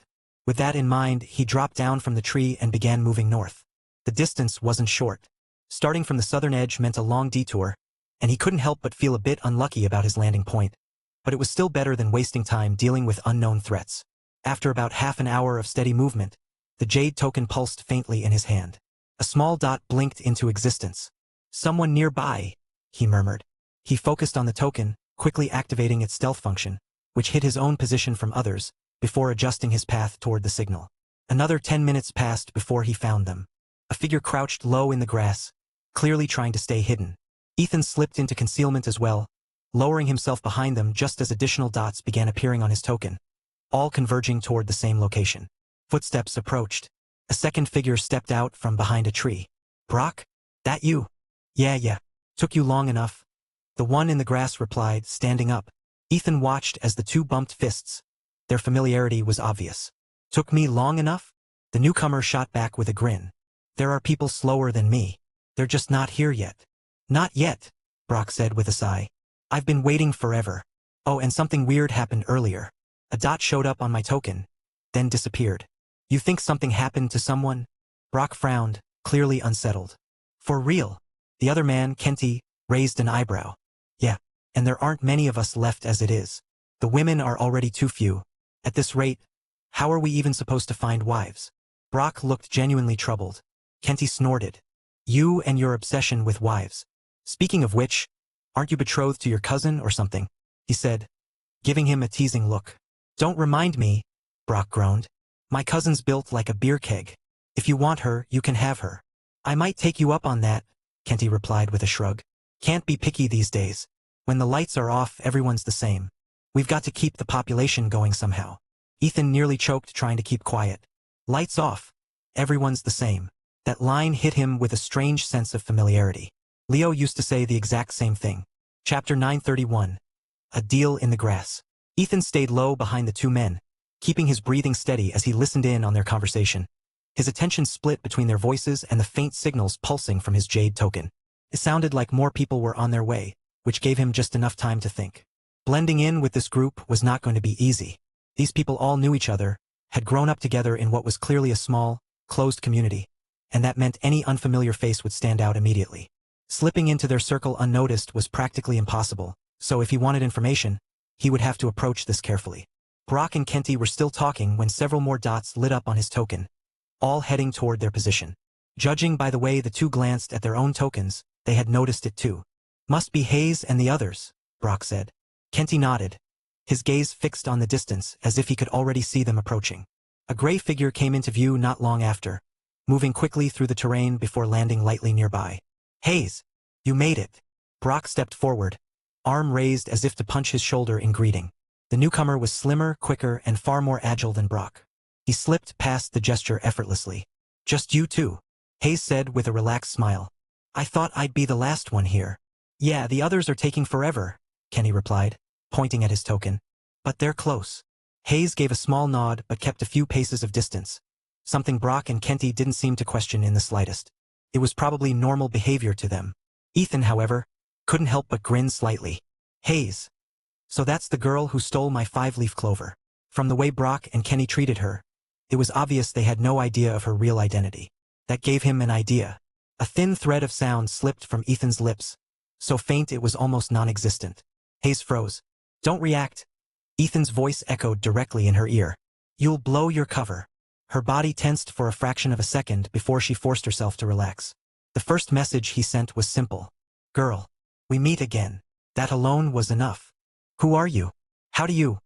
With that in mind, he dropped down from the tree and began moving north. The distance wasn't short. Starting from the southern edge meant a long detour, and he couldn't help but feel a bit unlucky about his landing point. But it was still better than wasting time dealing with unknown threats. After about half an hour of steady movement, the jade token pulsed faintly in his hand. A small dot blinked into existence. "Someone nearby," he murmured. He focused on the token, quickly activating its stealth function, which hid his own position from others, before adjusting his path toward the signal. Another 10 minutes passed before he found them. A figure crouched low in the grass, clearly trying to stay hidden. Ethan slipped into concealment as well, lowering himself behind them just as additional dots began appearing on his token, all converging toward the same location. Footsteps approached. A second figure stepped out from behind a tree. "Brock? That you?" Yeah. Took you long enough." The one in the grass replied, standing up. Ethan watched as the two bumped fists. Their familiarity was obvious. "Took me long enough?" The newcomer shot back with a grin. "There are people slower than me. They're just not here yet." "Not yet," Brock said with a sigh. "I've been waiting forever. Oh, and something weird happened earlier. A dot showed up on my token, then disappeared." "You think something happened to someone?" Brock frowned, clearly unsettled. "For real?" The other man, Kenty, raised an eyebrow. "Yeah, and there aren't many of us left as it is. The women are already too few. At this rate, how are we even supposed to find wives?" Brock looked genuinely troubled. Kenty snorted. "You and your obsession with wives. Speaking of which, aren't you betrothed to your cousin or something?" he said, giving him a teasing look. "Don't remind me," Brock groaned. "My cousin's built like a beer keg. If you want her, you can have her." "I might take you up on that," Kenty replied with a shrug. "Can't be picky these days. When the lights are off, everyone's the same. We've got to keep the population going somehow." Ethan nearly choked trying to keep quiet. Lights off. Everyone's the same. That line hit him with a strange sense of familiarity. Leo used to say the exact same thing. Chapter 931. A deal in the grass. Ethan stayed low behind the two men, keeping his breathing steady as he listened in on their conversation. His attention split between their voices and the faint signals pulsing from his jade token. It sounded like more people were on their way, which gave him just enough time to think. Blending in with this group was not going to be easy. These people all knew each other, had grown up together in what was clearly a small, closed community, and that meant any unfamiliar face would stand out immediately. Slipping into their circle unnoticed was practically impossible, so if he wanted information, he would have to approach this carefully. Brock and Kenty were still talking when several more dots lit up on his token, all heading toward their position. Judging by the way the two glanced at their own tokens, they had noticed it too. "Must be Hayes and the others," Brock said. Kenty nodded, his gaze fixed on the distance as if he could already see them approaching. A gray figure came into view not long after, moving quickly through the terrain before landing lightly nearby. "Hayes, you made it." Brock stepped forward, arm raised as if to punch his shoulder in greeting. The newcomer was slimmer, quicker, and far more agile than Brock. He slipped past the gesture effortlessly. "Just you two," Hayes said with a relaxed smile. "I thought I'd be the last one here." "Yeah, the others are taking forever," Kenny replied, pointing at his token. "But they're close." Hayes gave a small nod but kept a few paces of distance, something Brock and Kenty didn't seem to question in the slightest. It was probably normal behavior to them. Ethan, however, couldn't help but grin slightly. "Hayes. So that's the girl who stole my 5-leaf clover." From the way Brock and Kenny treated her, it was obvious they had no idea of her real identity. That gave him an idea. A thin thread of sound slipped from Ethan's lips, so faint it was almost non-existent. Hayes froze. "Don't react." Ethan's voice echoed directly in her ear. "You'll blow your cover." Her body tensed for a fraction of a second before she forced herself to relax. The first message he sent was simple. "Girl, we meet again." That alone was enough. "Who are you? How do you?"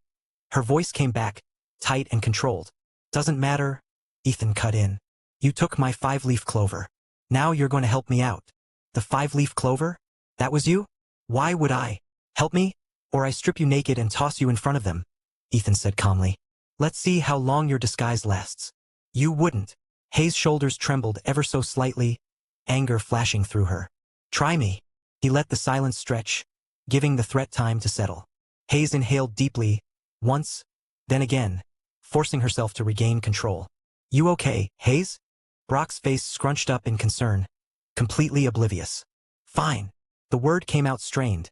Her voice came back, tight and controlled. "Doesn't matter." Ethan cut in. You took my 5-leaf clover. Now you're going to help me out. The 5-leaf clover? That was you? Why would I? Help me? Or I strip you naked and toss you in front of them, Ethan said calmly. Let's see how long your disguise lasts. You wouldn't. Hayes' shoulders trembled ever so slightly, anger flashing through her. Try me. He let the silence stretch, giving the threat time to settle. Hayes inhaled deeply, once, then again, forcing herself to regain control. You okay, Hayes? Brock's face scrunched up in concern, completely oblivious. Fine. The word came out strained,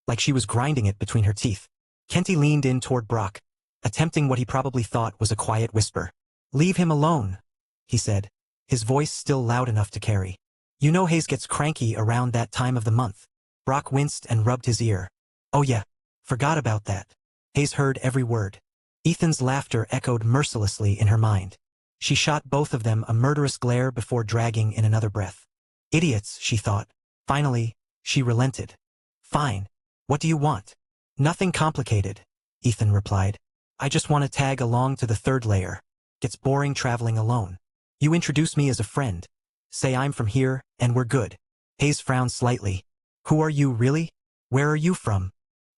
like she was grinding it between her teeth. Kenty leaned in toward Brock, attempting what he probably thought was a quiet whisper. Leave him alone, he said, his voice still loud enough to carry. You know Hayes gets cranky around that time of the month. Brock winced and rubbed his ear. Oh yeah, forgot about that. Hayes heard every word. Ethan's laughter echoed mercilessly in her mind. She shot both of them a murderous glare before dragging in another breath. Idiots, she thought. Finally, she relented. Fine. What do you want? Nothing complicated, Ethan replied. I just want to tag along to the 3rd layer. Gets boring traveling alone. You introduce me as a friend. Say I'm from here, and we're good. Hayes frowned slightly. Who are you really? Where are you from?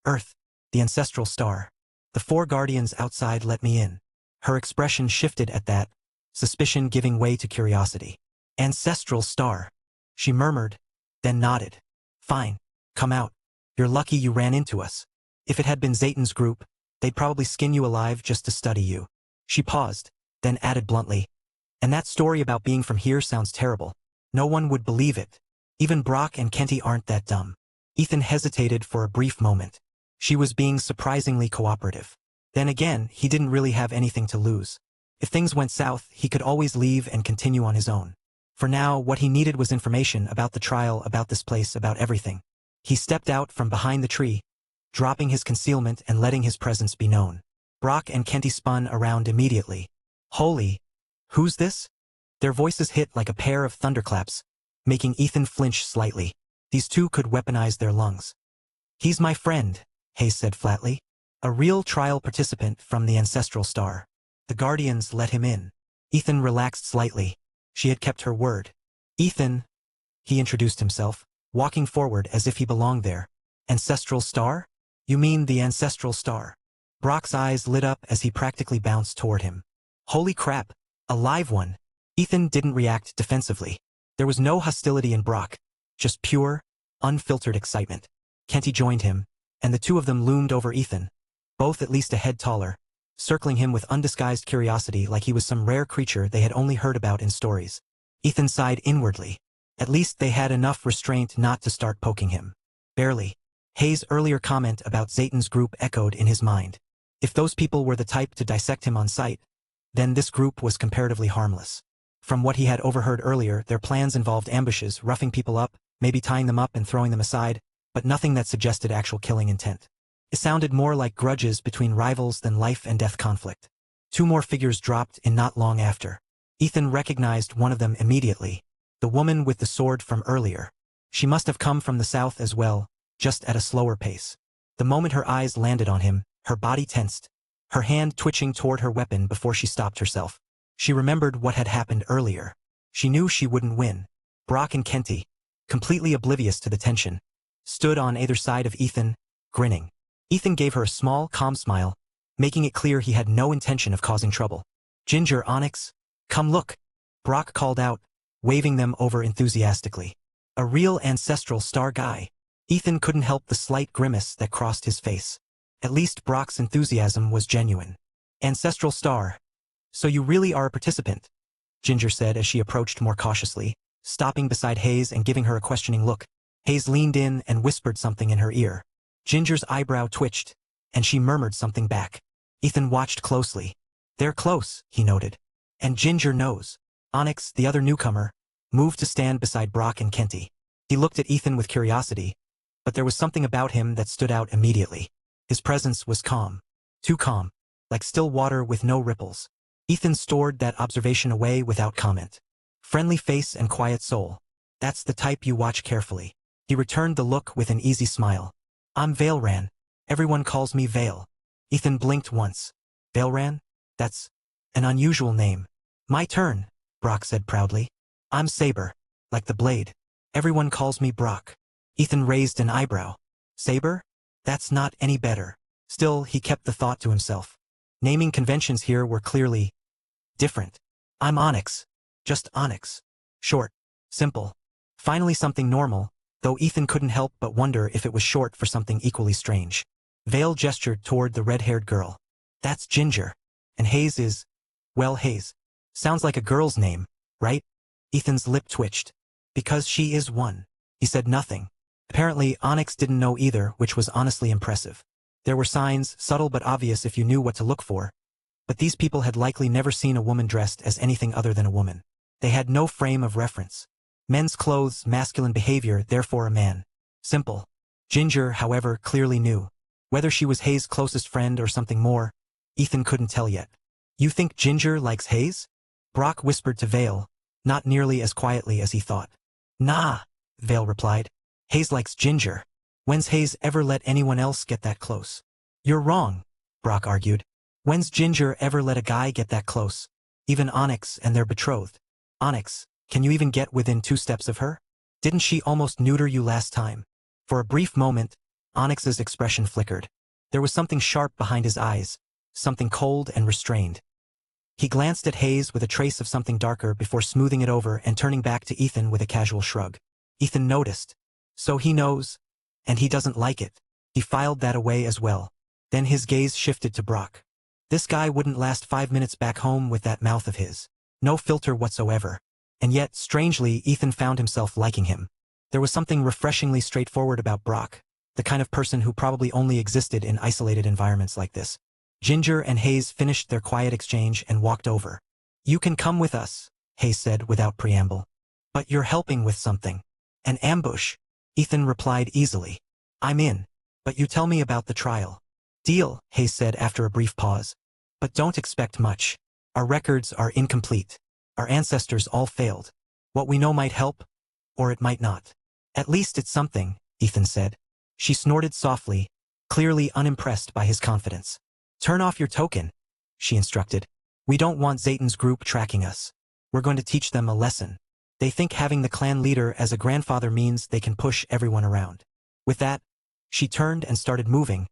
Earth, the ancestral star. The 4 guardians outside let me in. Her expression shifted at that, suspicion giving way to curiosity. Ancestral star, she murmured, then nodded. Fine, come out. You're lucky you ran into us. If it had been Zayton's group, they'd probably skin you alive just to study you. She paused, then added bluntly. And that story about being from here sounds terrible. No one would believe it. Even Brock and Kenty aren't that dumb. Ethan hesitated for a brief moment. She was being surprisingly cooperative. Then again, he didn't really have anything to lose. If things went south, he could always leave and continue on his own. For now, what he needed was information about the trial, about this place, about everything. He stepped out from behind the tree, dropping his concealment and letting his presence be known. Brock and Kenty spun around immediately. Holy! Who's this? Their voices hit like a pair of thunderclaps, making Ethan flinch slightly. These two could weaponize their lungs. He's my friend, Hayes said flatly. A real trial participant from the ancestral star. The guardians let him in. Ethan relaxed slightly. She had kept her word. Ethan, he introduced himself, walking forward as if he belonged there. Ancestral star? You mean the ancestral star? Brock's eyes lit up as he practically bounced toward him. Holy crap, a live one. Ethan didn't react defensively. There was no hostility in Brock, just pure, unfiltered excitement. Kenty joined him, and the two of them loomed over Ethan, both at least a head taller, circling him with undisguised curiosity like he was some rare creature they had only heard about in stories. Ethan sighed inwardly. At least they had enough restraint not to start poking him. Barely. Hayes' earlier comment about Zayton's group echoed in his mind. If those people were the type to dissect him on sight, then this group was comparatively harmless. From what he had overheard earlier, their plans involved ambushes, roughing people up, maybe tying them up and throwing them aside, but nothing that suggested actual killing intent. It sounded more like grudges between rivals than life-and-death conflict. 2 more figures dropped in not long after. Ethan recognized one of them immediately, the woman with the sword from earlier. She must have come from the south as well, just at a slower pace. The moment her eyes landed on him, her body tensed, her hand twitching toward her weapon before she stopped herself. She remembered what had happened earlier. She knew she wouldn't win. Brock and Kenty, completely oblivious to the tension, stood on either side of Ethan, grinning. Ethan gave her a small, calm smile, making it clear he had no intention of causing trouble. Ginger, Onyx, come look, Brock called out, waving them over enthusiastically. A real ancestral star guy. Ethan couldn't help the slight grimace that crossed his face. At least Brock's enthusiasm was genuine. Ancestral star. So you really are a participant, Ginger said as she approached more cautiously, stopping beside Hayes and giving her a questioning look. Hayes leaned in and whispered something in her ear. Ginger's eyebrow twitched, and she murmured something back. Ethan watched closely. They're close, he noted. And Ginger knows. Onyx, the other newcomer, moved to stand beside Brock and Kenty. He looked at Ethan with curiosity, but there was something about him that stood out immediately. His presence was calm. Too calm, like still water with no ripples. Ethan stored that observation away without comment. Friendly face and quiet soul. That's the type you watch carefully. He returned the look with an easy smile. I'm Veilran. Everyone calls me Veil. Ethan blinked once. Veilran? That's an unusual name. My turn, Brock said proudly. I'm Saber, like the blade. Everyone calls me Brock. Ethan raised an eyebrow. Saber? That's not any better. Still, he kept the thought to himself. Naming conventions here were clearly different. I'm Onyx. Just Onyx. Short. Simple. Finally something normal, though Ethan couldn't help but wonder if it was short for something equally strange. Vale gestured toward the red-haired girl. That's Ginger. And Hayes is… well, Hayes. Sounds like a girl's name, right? Ethan's lip twitched. Because she is one. He said nothing. Apparently, Onyx didn't know either, which was honestly impressive. There were signs, subtle but obvious if you knew what to look for. But these people had likely never seen a woman dressed as anything other than a woman. They had no frame of reference. Men's clothes, masculine behavior, therefore a man. Simple. Ginger, however, clearly knew. Whether she was Hayes' closest friend or something more, Ethan couldn't tell yet. You think Ginger likes Hayes? Brock whispered to Vale, not nearly as quietly as he thought. Nah, Vale replied. Hayes likes Ginger. When's Hayes ever let anyone else get that close? You're wrong, Brock argued. When's Ginger ever let a guy get that close? Even Onyx and their betrothed. Onyx, can you even get within 2 steps of her? Didn't she almost neuter you last time? For a brief moment, Onyx's expression flickered. There was something sharp behind his eyes, something cold and restrained. He glanced at Hayes with a trace of something darker before smoothing it over and turning back to Ethan with a casual shrug. Ethan noticed. So he knows, and he doesn't like it. He filed that away as well. Then his gaze shifted to Brock. This guy wouldn't last 5 minutes back home with that mouth of his. No filter whatsoever. And yet, strangely, Ethan found himself liking him. There was something refreshingly straightforward about Brock, the kind of person who probably only existed in isolated environments like this. Ginger and Hayes finished their quiet exchange and walked over. You can come with us, Hayes said without preamble. But you're helping with something. An ambush, Ethan replied easily. I'm in. But you tell me about the trial. Deal, Hayes said after a brief pause. But don't expect much. Our records are incomplete. Our ancestors all failed. What we know might help, or it might not. At least it's something, Ethan said. She snorted softly, clearly unimpressed by his confidence. Turn off your token, she instructed. We don't want Zayton's group tracking us. We're going to teach them a lesson. They think having the clan leader as a grandfather means they can push everyone around. With that, she turned and started moving,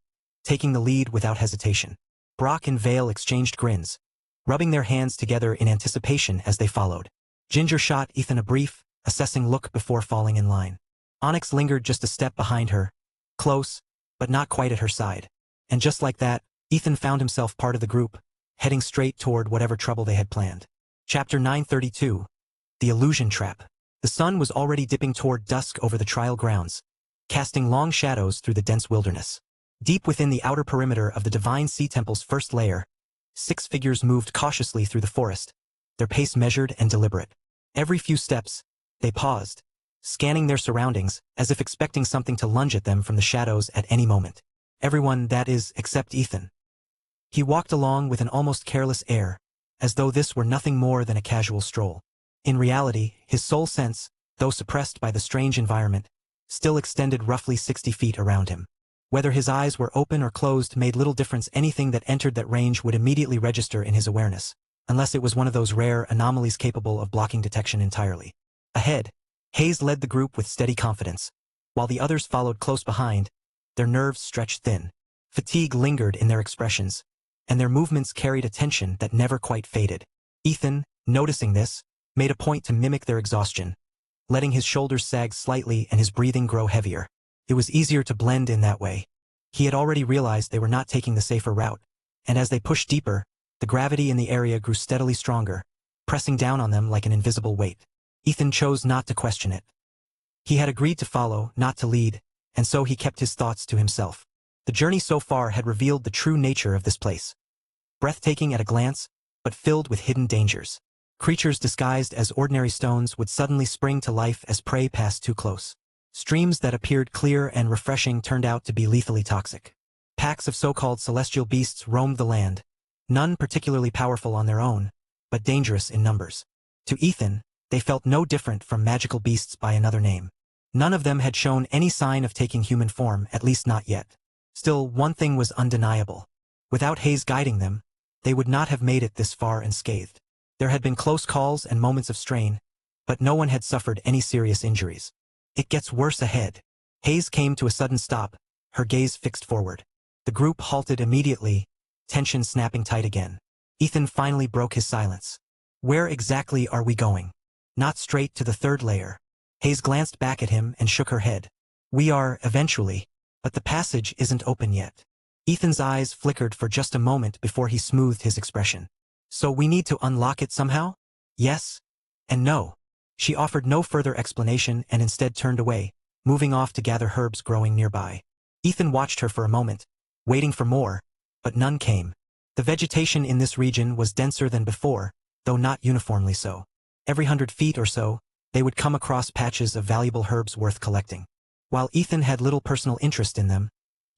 taking the lead without hesitation. Brock and Vale exchanged grins, rubbing their hands together in anticipation as they followed. Ginger shot Ethan a brief, assessing look before falling in line. Onyx lingered just a step behind her, close, but not quite at her side. And just like that, Ethan found himself part of the group, heading straight toward whatever trouble they had planned. Chapter 932. The Illusion Trap. The sun was already dipping toward dusk over the trial grounds, casting long shadows through the dense wilderness. Deep within the outer perimeter of the Divine Sea Temple's first layer, 6 figures moved cautiously through the forest, their pace measured and deliberate. Every few steps, they paused, scanning their surroundings as if expecting something to lunge at them from the shadows at any moment. Everyone, that is, except Ethan. He walked along with an almost careless air, as though this were nothing more than a casual stroll. In reality, his soul sense, though suppressed by the strange environment, still extended roughly 60 feet around him. Whether his eyes were open or closed made little difference. Anything that entered that range would immediately register in his awareness, unless it was one of those rare anomalies capable of blocking detection entirely. Ahead, Hayes led the group with steady confidence, while the others followed close behind, their nerves stretched thin. Fatigue lingered in their expressions, and their movements carried a tension that never quite faded. Ethan, noticing this, made a point to mimic their exhaustion, letting his shoulders sag slightly and his breathing grow heavier. It was easier to blend in that way. He had already realized they were not taking the safer route, and as they pushed deeper, the gravity in the area grew steadily stronger, pressing down on them like an invisible weight. Ethan chose not to question it. He had agreed to follow, not to lead, and so he kept his thoughts to himself. The journey so far had revealed the true nature of this place. Breathtaking at a glance, but filled with hidden dangers. Creatures disguised as ordinary stones would suddenly spring to life as prey passed too close. Streams that appeared clear and refreshing turned out to be lethally toxic. Packs of so-called celestial beasts roamed the land, none particularly powerful on their own, but dangerous in numbers. To Ethan, they felt no different from magical beasts by another name. None of them had shown any sign of taking human form, at least not yet. Still, one thing was undeniable. Without Hayes guiding them, they would not have made it this far unscathed. There had been close calls and moments of strain, but no one had suffered any serious injuries. It gets worse ahead. Hayes came to a sudden stop, her gaze fixed forward. The group halted immediately, tension snapping tight again. Ethan finally broke his silence. Where exactly are we going? Not straight to the third layer. Hayes glanced back at him and shook her head. We are, eventually, but the passage isn't open yet. Ethan's eyes flickered for just a moment before he smoothed his expression. So we need to unlock it somehow? Yes and no. She offered no further explanation and instead turned away, moving off to gather herbs growing nearby. Ethan watched her for a moment, waiting for more, but none came. The vegetation in this region was denser than before, though not uniformly so. Every 100 feet or so, they would come across patches of valuable herbs worth collecting. While Ethan had little personal interest in them,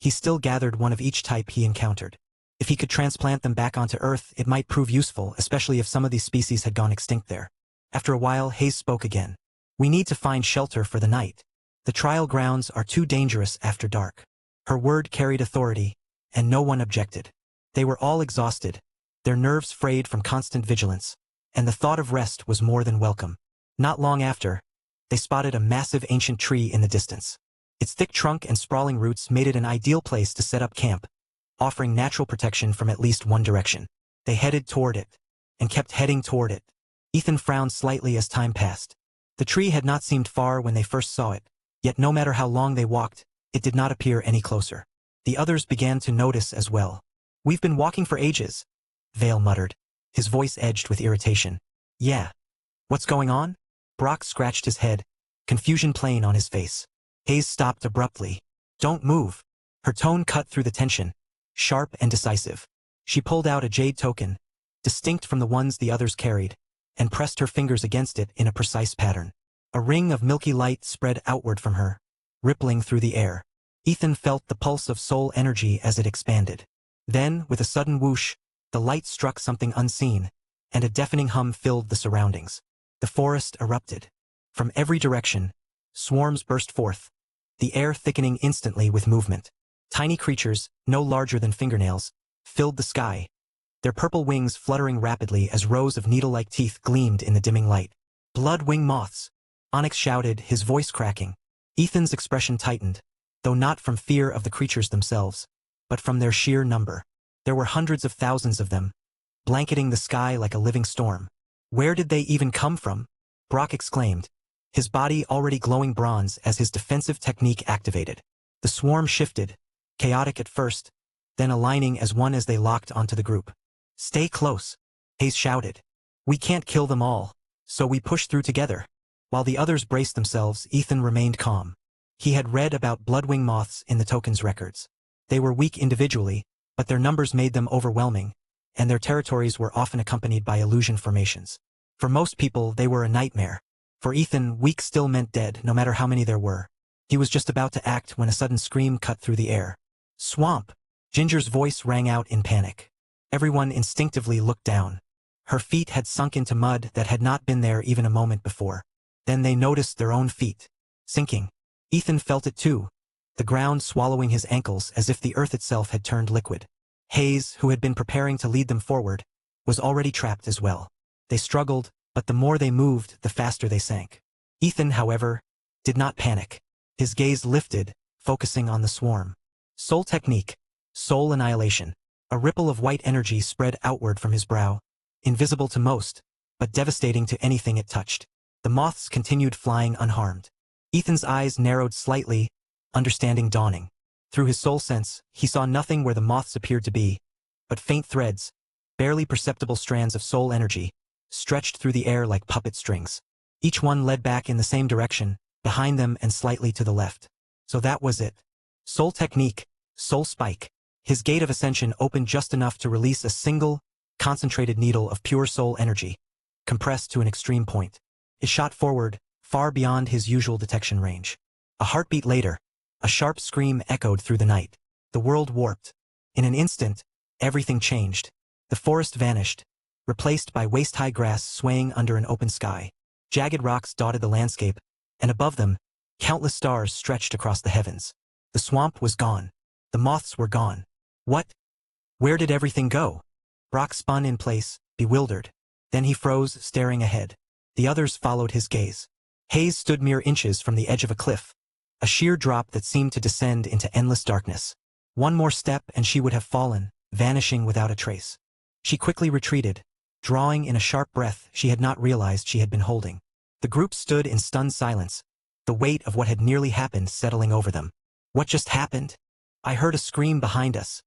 he still gathered one of each type he encountered. If he could transplant them back onto Earth, it might prove useful, especially if some of these species had gone extinct there. After a while, Hayes spoke again. We need to find shelter for the night. The trial grounds are too dangerous after dark. Her word carried authority, and no one objected. They were all exhausted, their nerves frayed from constant vigilance, and the thought of rest was more than welcome. Not long after, they spotted a massive ancient tree in the distance. Its thick trunk and sprawling roots made it an ideal place to set up camp, offering natural protection from at least one direction. They headed toward it, and kept heading toward it. Ethan frowned slightly as time passed. The tree had not seemed far when they first saw it, yet no matter how long they walked, it did not appear any closer. The others began to notice as well. We've been walking for ages, Vale muttered, his voice edged with irritation. Yeah. What's going on? Brock scratched his head, confusion plain on his face. Hayes stopped abruptly. Don't move. Her tone cut through the tension, sharp and decisive. She pulled out a jade token, distinct from the ones the others carried, and pressed her fingers against it in a precise pattern. A ring of milky light spread outward from her, rippling through the air. Ethan felt the pulse of soul energy as it expanded. Then, with a sudden whoosh, the light struck something unseen, and a deafening hum filled the surroundings. The forest erupted. From every direction, swarms burst forth, the air thickening instantly with movement. Tiny creatures, no larger than fingernails, filled the sky, their purple wings fluttering rapidly as rows of needle-like teeth gleamed in the dimming light. Blood-wing moths, Onyx shouted, his voice cracking. Ethan's expression tightened, though not from fear of the creatures themselves, but from their sheer number. There were hundreds of thousands of them, blanketing the sky like a living storm. Where did they even come from? Brock exclaimed, his body already glowing bronze as his defensive technique activated. The swarm shifted, chaotic at first, then aligning as one as they locked onto the group. Stay close, Hayes shouted. We can't kill them all, so we push through together. While the others braced themselves, Ethan remained calm. He had read about bloodwing moths in the token's records. They were weak individually, but their numbers made them overwhelming, and their territories were often accompanied by illusion formations. For most people, they were a nightmare. For Ethan, weak still meant dead, no matter how many there were. He was just about to act when a sudden scream cut through the air. Swamp! Ginger's voice rang out in panic. Everyone instinctively looked down. Her feet had sunk into mud that had not been there even a moment before. Then they noticed their own feet, sinking. Ethan felt it too, the ground swallowing his ankles as if the earth itself had turned liquid. Hayes, who had been preparing to lead them forward, was already trapped as well. They struggled, but the more they moved, the faster they sank. Ethan, however, did not panic. His gaze lifted, focusing on the swarm. Soul technique, soul annihilation. A ripple of white energy spread outward from his brow, invisible to most, but devastating to anything it touched. The moths continued flying unharmed. Ethan's eyes narrowed slightly, understanding dawning. Through his soul sense, he saw nothing where the moths appeared to be, but faint threads, barely perceptible strands of soul energy, stretched through the air like puppet strings. Each one led back in the same direction, behind them and slightly to the left. So that was it. Soul technique, soul spike. His gate of ascension opened just enough to release a single, concentrated needle of pure soul energy, compressed to an extreme point. It shot forward, far beyond his usual detection range. A heartbeat later, a sharp scream echoed through the night. The world warped. In an instant, everything changed. The forest vanished, replaced by waist-high grass swaying under an open sky. Jagged rocks dotted the landscape, and above them, countless stars stretched across the heavens. The swamp was gone. The moths were gone. What? Where did everything go? Brock spun in place, bewildered. Then he froze, staring ahead. The others followed his gaze. Hayes stood mere inches from the edge of a cliff, a sheer drop that seemed to descend into endless darkness. One more step and she would have fallen, vanishing without a trace. She quickly retreated, drawing in a sharp breath she had not realized she had been holding. The group stood in stunned silence, the weight of what had nearly happened settling over them. What just happened? I heard a scream behind us.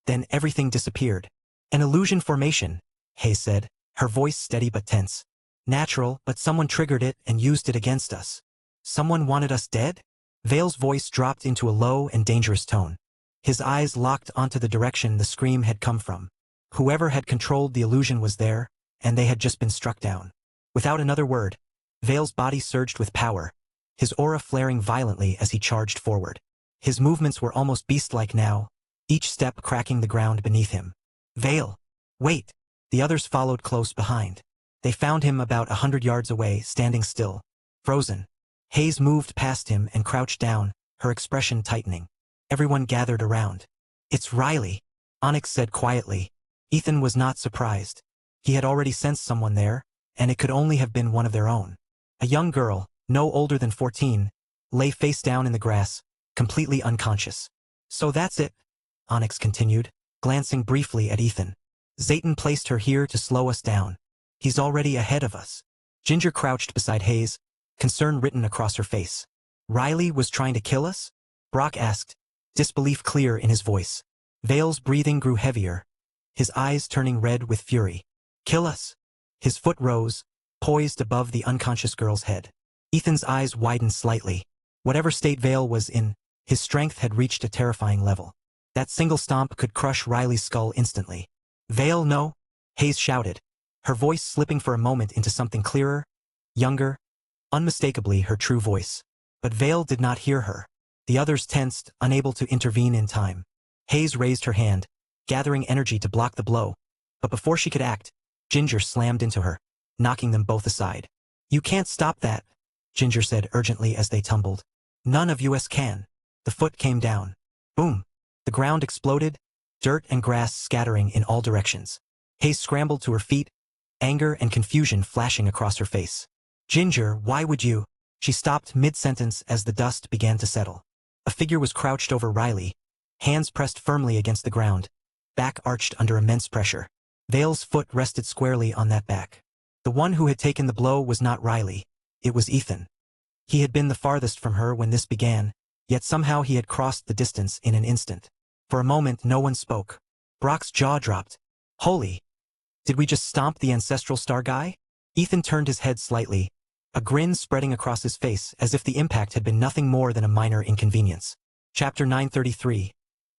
Then everything disappeared. An illusion formation, Hayes said, her voice steady but tense. Natural, but someone triggered it and used it against us. Someone wanted us dead? Vale's voice dropped into a low and dangerous tone. His eyes locked onto the direction the scream had come from. Whoever had controlled the illusion was there, and they had just been struck down. Without another word, Vale's body surged with power, his aura flaring violently as he charged forward. His movements were almost beast-like now, each step cracking the ground beneath him. Vale! Wait! The others followed close behind. They found him about 100 yards away, standing still, frozen. Hayes moved past him and crouched down, her expression tightening. Everyone gathered around. It's Riley, Onyx said quietly. Ethan was not surprised. He had already sensed someone there, and it could only have been one of their own. A young girl, no older than 14, lay face down in the grass, completely unconscious. So that's it, Onyx continued, glancing briefly at Ethan. Zayton placed her here to slow us down. He's already ahead of us. Ginger crouched beside Hayes, concern written across her face. Riley was trying to kill us? Brock asked, disbelief clear in his voice. Vale's breathing grew heavier, his eyes turning red with fury. Kill us? His foot rose, poised above the unconscious girl's head. Ethan's eyes widened slightly. Whatever state Vale was in, his strength had reached a terrifying level. That single stomp could crush Riley's skull instantly. Vale, no! Hayes shouted, her voice slipping for a moment into something clearer, younger, unmistakably her true voice. But Vale did not hear her. The others tensed, unable to intervene in time. Hayes raised her hand, gathering energy to block the blow. But before she could act, Ginger slammed into her, knocking them both aside. You can't stop that, Ginger said urgently as they tumbled. None of us can. The foot came down. Boom. The ground exploded, dirt and grass scattering in all directions. Hayes scrambled to her feet, anger and confusion flashing across her face. Ginger, why would you? She stopped mid-sentence as the dust began to settle. A figure was crouched over Riley, hands pressed firmly against the ground, back arched under immense pressure. Vale's foot rested squarely on that back. The one who had taken the blow was not Riley, it was Ethan. He had been the farthest from her when this began, yet somehow he had crossed the distance in an instant. For a moment no one spoke. Brock's jaw dropped. Holy! Did we just stomp the ancestral star guy? Ethan turned his head slightly, a grin spreading across his face as if the impact had been nothing more than a minor inconvenience. Chapter 933.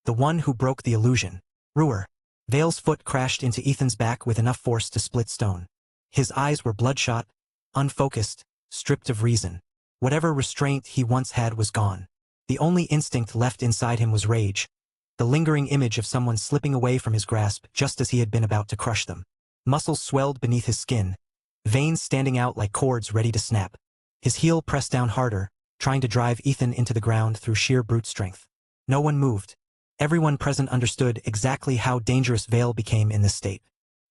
The one who broke the illusion. Ruhr. Vale's foot crashed into Ethan's back with enough force to split stone. His eyes were bloodshot, unfocused, stripped of reason. Whatever restraint he once had was gone. The only instinct left inside him was rage, the lingering image of someone slipping away from his grasp just as he had been about to crush them. Muscles swelled beneath his skin, veins standing out like cords ready to snap. His heel pressed down harder, trying to drive Ethan into the ground through sheer brute strength. No one moved. Everyone present understood exactly how dangerous Vale became in this state.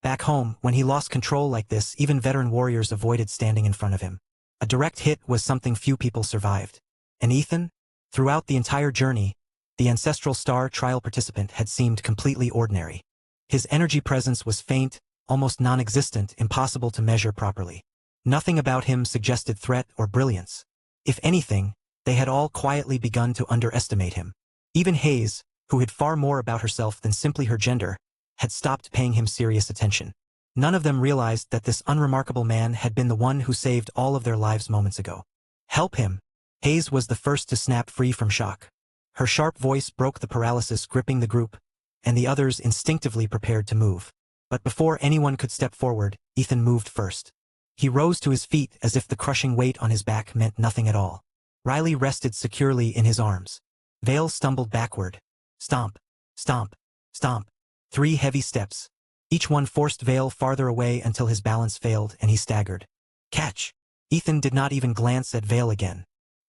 Back home, when he lost control like this, even veteran warriors avoided standing in front of him. A direct hit was something few people survived. And Ethan? Throughout the entire journey, the ancestral star trial participant had seemed completely ordinary. His energy presence was faint, almost non-existent, impossible to measure properly. Nothing about him suggested threat or brilliance. If anything, they had all quietly begun to underestimate him. Even Hayes, who hid far more about herself than simply her gender, had stopped paying him serious attention. None of them realized that this unremarkable man had been the one who saved all of their lives moments ago. Help him! Hayes was the first to snap free from shock. Her sharp voice broke the paralysis gripping the group, and the others instinctively prepared to move. But before anyone could step forward, Ethan moved first. He rose to his feet as if the crushing weight on his back meant nothing at all. Riley rested securely in his arms. Vale stumbled backward. Stomp, stomp, stomp. 3 heavy steps. Each one forced Vale farther away until his balance failed and he staggered. Catch! Ethan did not even glance at Vale again.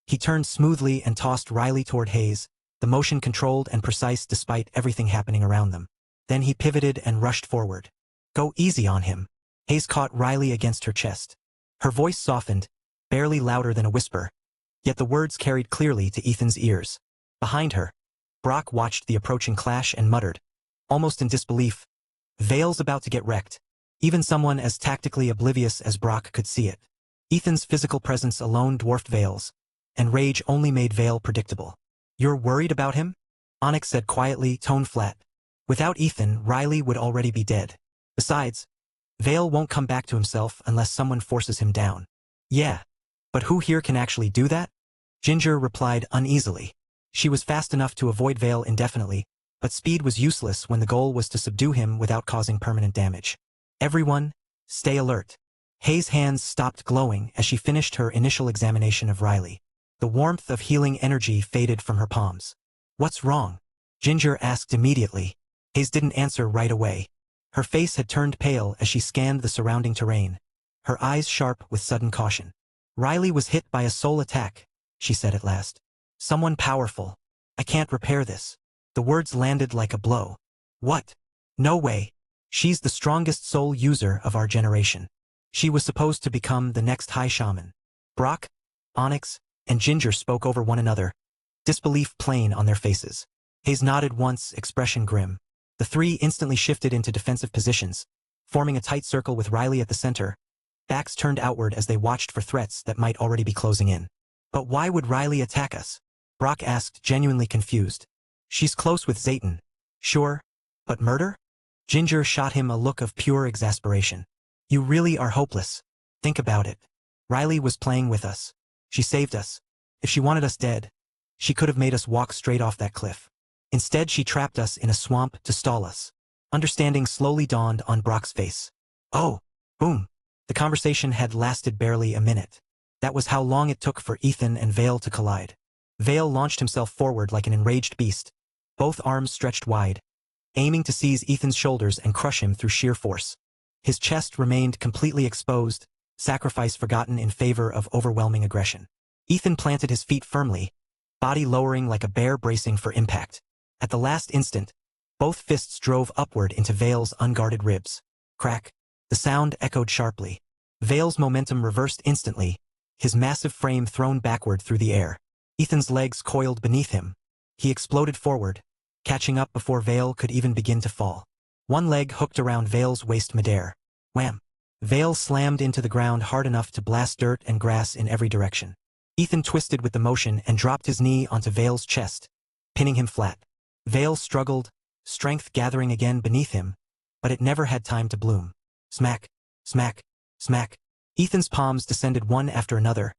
He turned smoothly and tossed Riley toward Hayes, the motion controlled and precise despite everything happening around them. Then he pivoted and rushed forward. Go easy on him. Hayes caught Riley against her chest. Her voice softened, barely louder than a whisper, yet the words carried clearly to Ethan's ears. Behind her, Brock watched the approaching clash and muttered, almost in disbelief, Vale's about to get wrecked. Even someone as tactically oblivious as Brock could see it. Ethan's physical presence alone dwarfed Vale's, and rage only made Vale predictable. You're worried about him? Onyx said quietly, tone flat. Without Ethan, Riley would already be dead. Besides, Vale won't come back to himself unless someone forces him down. Yeah, but who here can actually do that? Ginger replied uneasily. She was fast enough to avoid Vale indefinitely, but speed was useless when the goal was to subdue him without causing permanent damage. Everyone, stay alert. Hayes' hands stopped glowing as she finished her initial examination of Riley. The warmth of healing energy faded from her palms. What's wrong? Ginger asked immediately. Hayes didn't answer right away. Her face had turned pale as she scanned the surrounding terrain, her eyes sharp with sudden caution. Riley was hit by a soul attack, she said at last. Someone powerful. I can't repair this. The words landed like a blow. What? No way. She's the strongest soul user of our generation. She was supposed to become the next high shaman. Brock, Onyx, and Ginger spoke over one another, disbelief plain on their faces. Hayes nodded once, expression grim. The three instantly shifted into defensive positions, forming a tight circle with Riley at the center, backs turned outward as they watched for threats that might already be closing in. But why would Riley attack us? Brock asked, genuinely confused. She's close with Zayton. Sure, but murder? Ginger shot him a look of pure exasperation. You really are hopeless. Think about it. Riley was playing with us. She saved us. If she wanted us dead, she could have made us walk straight off that cliff. Instead, she trapped us in a swamp to stall us. Understanding slowly dawned on Brock's face. Oh, boom. The conversation had lasted barely a minute. That was how long it took for Ethan and Vale to collide. Vale launched himself forward like an enraged beast, both arms stretched wide, aiming to seize Ethan's shoulders and crush him through sheer force. His chest remained completely exposed, sacrifice forgotten in favor of overwhelming aggression. Ethan planted his feet firmly, body lowering like a bear bracing for impact. At the last instant, both fists drove upward into Vale's unguarded ribs. Crack. The sound echoed sharply. Vale's momentum reversed instantly, his massive frame thrown backward through the air. Ethan's legs coiled beneath him. He exploded forward, catching up before Vale could even begin to fall. One leg hooked around Vale's waist midair. Wham! Vale slammed into the ground hard enough to blast dirt and grass in every direction. Ethan twisted with the motion and dropped his knee onto Vale's chest, pinning him flat. Vale struggled, strength gathering again beneath him, but it never had time to bloom. Smack, smack, smack. Ethan's palms descended one after another,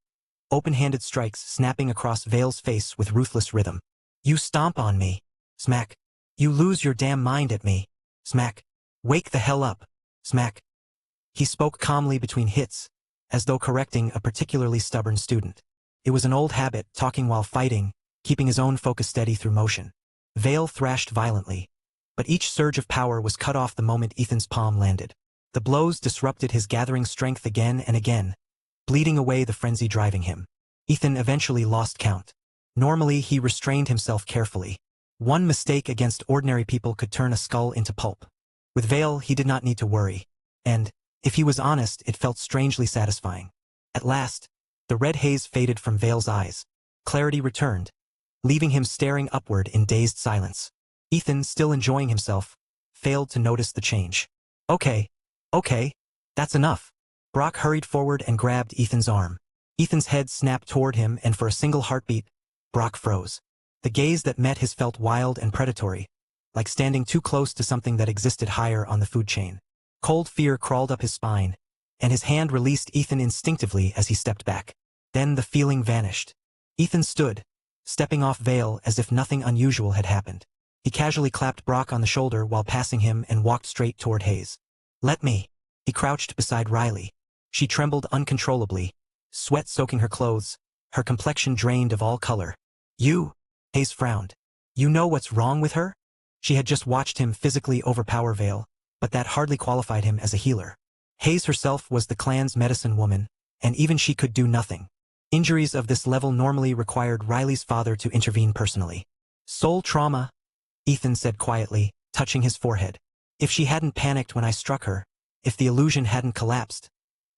open-handed strikes snapping across Vale's face with ruthless rhythm. You stomp on me. Smack. You lose your damn mind at me. Smack. Wake the hell up. Smack. He spoke calmly between hits, as though correcting a particularly stubborn student. It was an old habit, talking while fighting, keeping his own focus steady through motion. Vale thrashed violently, but each surge of power was cut off the moment Ethan's palm landed. The blows disrupted his gathering strength again and again, bleeding away the frenzy driving him. Ethan eventually lost count. Normally, he restrained himself carefully. One mistake against ordinary people could turn a skull into pulp. With Vale, he did not need to worry, and, if he was honest, it felt strangely satisfying. At last, the red haze faded from Vale's eyes. Clarity returned, leaving him staring upward in dazed silence. Ethan, still enjoying himself, failed to notice the change. Okay, that's enough. Brock hurried forward and grabbed Ethan's arm. Ethan's head snapped toward him, and for a single heartbeat, Brock froze. The gaze that met his felt wild and predatory, like standing too close to something that existed higher on the food chain. Cold fear crawled up his spine, and his hand released Ethan instinctively as he stepped back. Then the feeling vanished. Ethan stood, stepping off Vale as if nothing unusual had happened. He casually clapped Brock on the shoulder while passing him and walked straight toward Hayes. Let me. He crouched beside Riley. She trembled uncontrollably, sweat soaking her clothes, her complexion drained of all color. You? Hayes frowned. You know what's wrong with her? She had just watched him physically overpower Vale, but that hardly qualified him as a healer. Hayes herself was the clan's medicine woman, and even she could do nothing. Injuries of this level normally required Riley's father to intervene personally. Soul trauma, Ethan said quietly, touching his forehead. If she hadn't panicked when I struck her, If the illusion hadn't collapsed,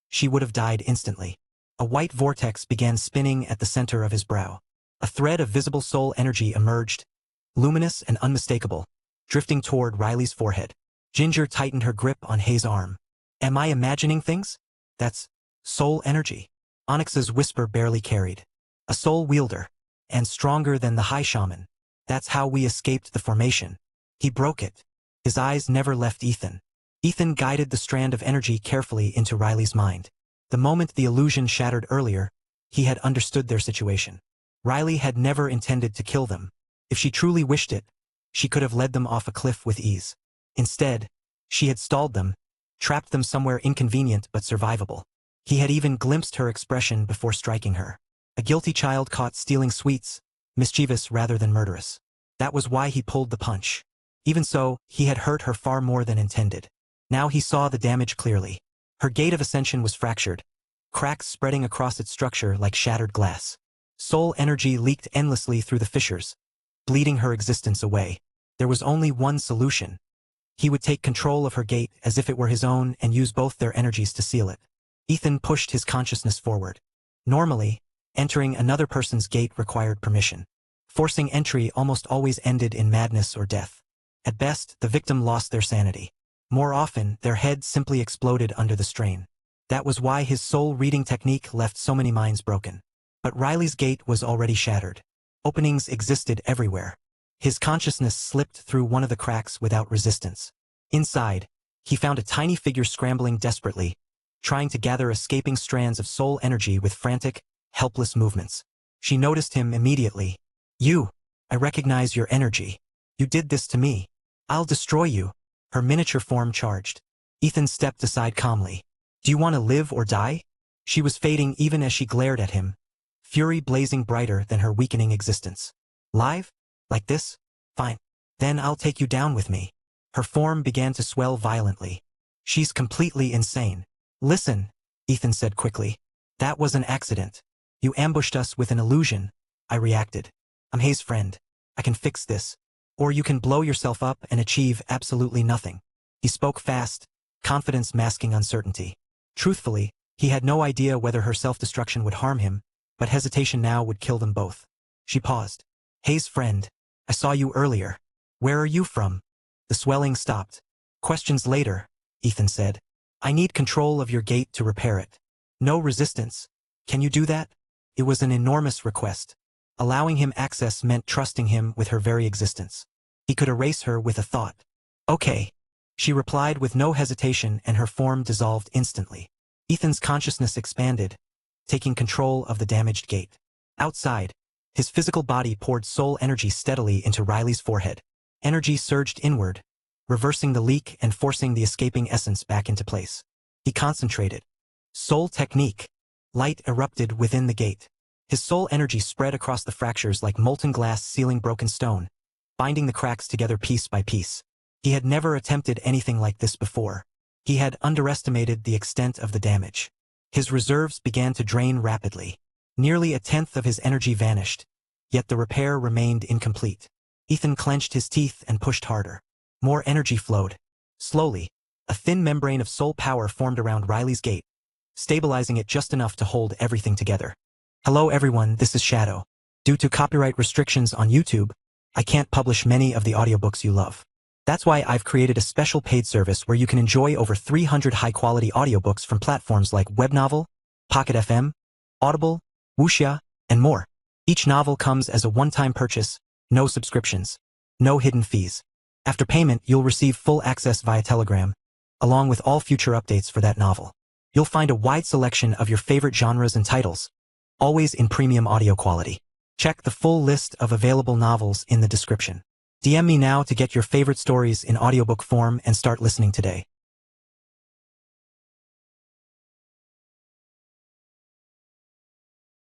she would have died instantly. A white vortex began spinning at the center of his brow. A thread of visible soul energy emerged, luminous and unmistakable, drifting toward Riley's forehead. Ginger tightened her grip on Hayes' arm. Am I imagining things? That's soul energy. Onyx's whisper barely carried. A soul wielder, and stronger than the high shaman. That's how we escaped the formation. He broke it. His eyes never left Ethan. Ethan guided the strand of energy carefully into Riley's mind. The moment the illusion shattered earlier, he had understood their situation. Riley had never intended to kill them. If she truly wished it, she could have led them off a cliff with ease. Instead, she had stalled them, trapped them somewhere inconvenient but survivable. He had even glimpsed her expression before striking her. A guilty child caught stealing sweets, mischievous rather than murderous. That was why he pulled the punch. Even so, he had hurt her far more than intended. Now he saw the damage clearly. Her gate of ascension was fractured, cracks spreading across its structure like shattered glass. Soul energy leaked endlessly through the fissures, bleeding her existence away. There was only one solution. He would take control of her gate as if it were his own and use both their energies to seal it. Ethan pushed his consciousness forward. Normally, entering another person's gate required permission. Forcing entry almost always ended in madness or death. At best, the victim lost their sanity. More often, their head simply exploded under the strain. That was why his soul-reading technique left so many minds broken. But Riley's gate was already shattered. Openings existed everywhere. His consciousness slipped through one of the cracks without resistance. Inside, he found a tiny figure scrambling desperately, trying to gather escaping strands of soul energy with frantic, helpless movements. She noticed him immediately. You! I recognize your energy. You did this to me. I'll destroy you. Her miniature form charged. Ethan stepped aside calmly. Do you want to live or die? She was fading even as she glared at him, fury blazing brighter than her weakening existence. Live? Like this? Fine. Then I'll take you down with me. Her form began to swell violently. She's completely insane. Listen, Ethan said quickly. That was an accident. You ambushed us with an illusion. I reacted. I'm Hayes' friend. I can fix this. Or you can blow yourself up and achieve absolutely nothing. He spoke fast, confidence masking uncertainty. Truthfully, he had no idea whether her self-destruction would harm him, but hesitation now would kill them both. She paused. Hayes' friend, I saw you earlier. Where are you from? The swelling stopped. Questions later, Ethan said. I need control of your gate to repair it. No resistance. Can you do that? It was an enormous request. Allowing him access meant trusting him with her very existence. He could erase her with a thought. Okay. She replied with no hesitation and her form dissolved instantly. Ethan's consciousness expanded, taking control of the damaged gate. Outside, his physical body poured soul energy steadily into Riley's forehead. Energy surged inward, reversing the leak and forcing the escaping essence back into place. He concentrated. Soul technique. Light erupted within the gate. His soul energy spread across the fractures like molten glass sealing broken stone, binding the cracks together piece by piece. He had never attempted anything like this before. He had underestimated the extent of the damage. His reserves began to drain rapidly. Nearly a tenth of his energy vanished, yet the repair remained incomplete. Ethan clenched his teeth and pushed harder. More energy flowed. Slowly, a thin membrane of soul power formed around Riley's gate, stabilizing it just enough to hold everything together. Hello everyone, this is Shadow. Due to copyright restrictions on YouTube, I can't publish many of the audiobooks you love. That's why I've created a special paid service where you can enjoy over 300 high-quality audiobooks from platforms like Webnovel, Pocket FM, Audible, Wuxia, and more. Each novel comes as a one-time purchase, no subscriptions, no hidden fees. After payment, you'll receive full access via Telegram, along with all future updates for that novel. You'll find a wide selection of your favorite genres and titles, always in premium audio quality. Check the full list of available novels in the description. DM me now to get your favorite stories in audiobook form and start listening today.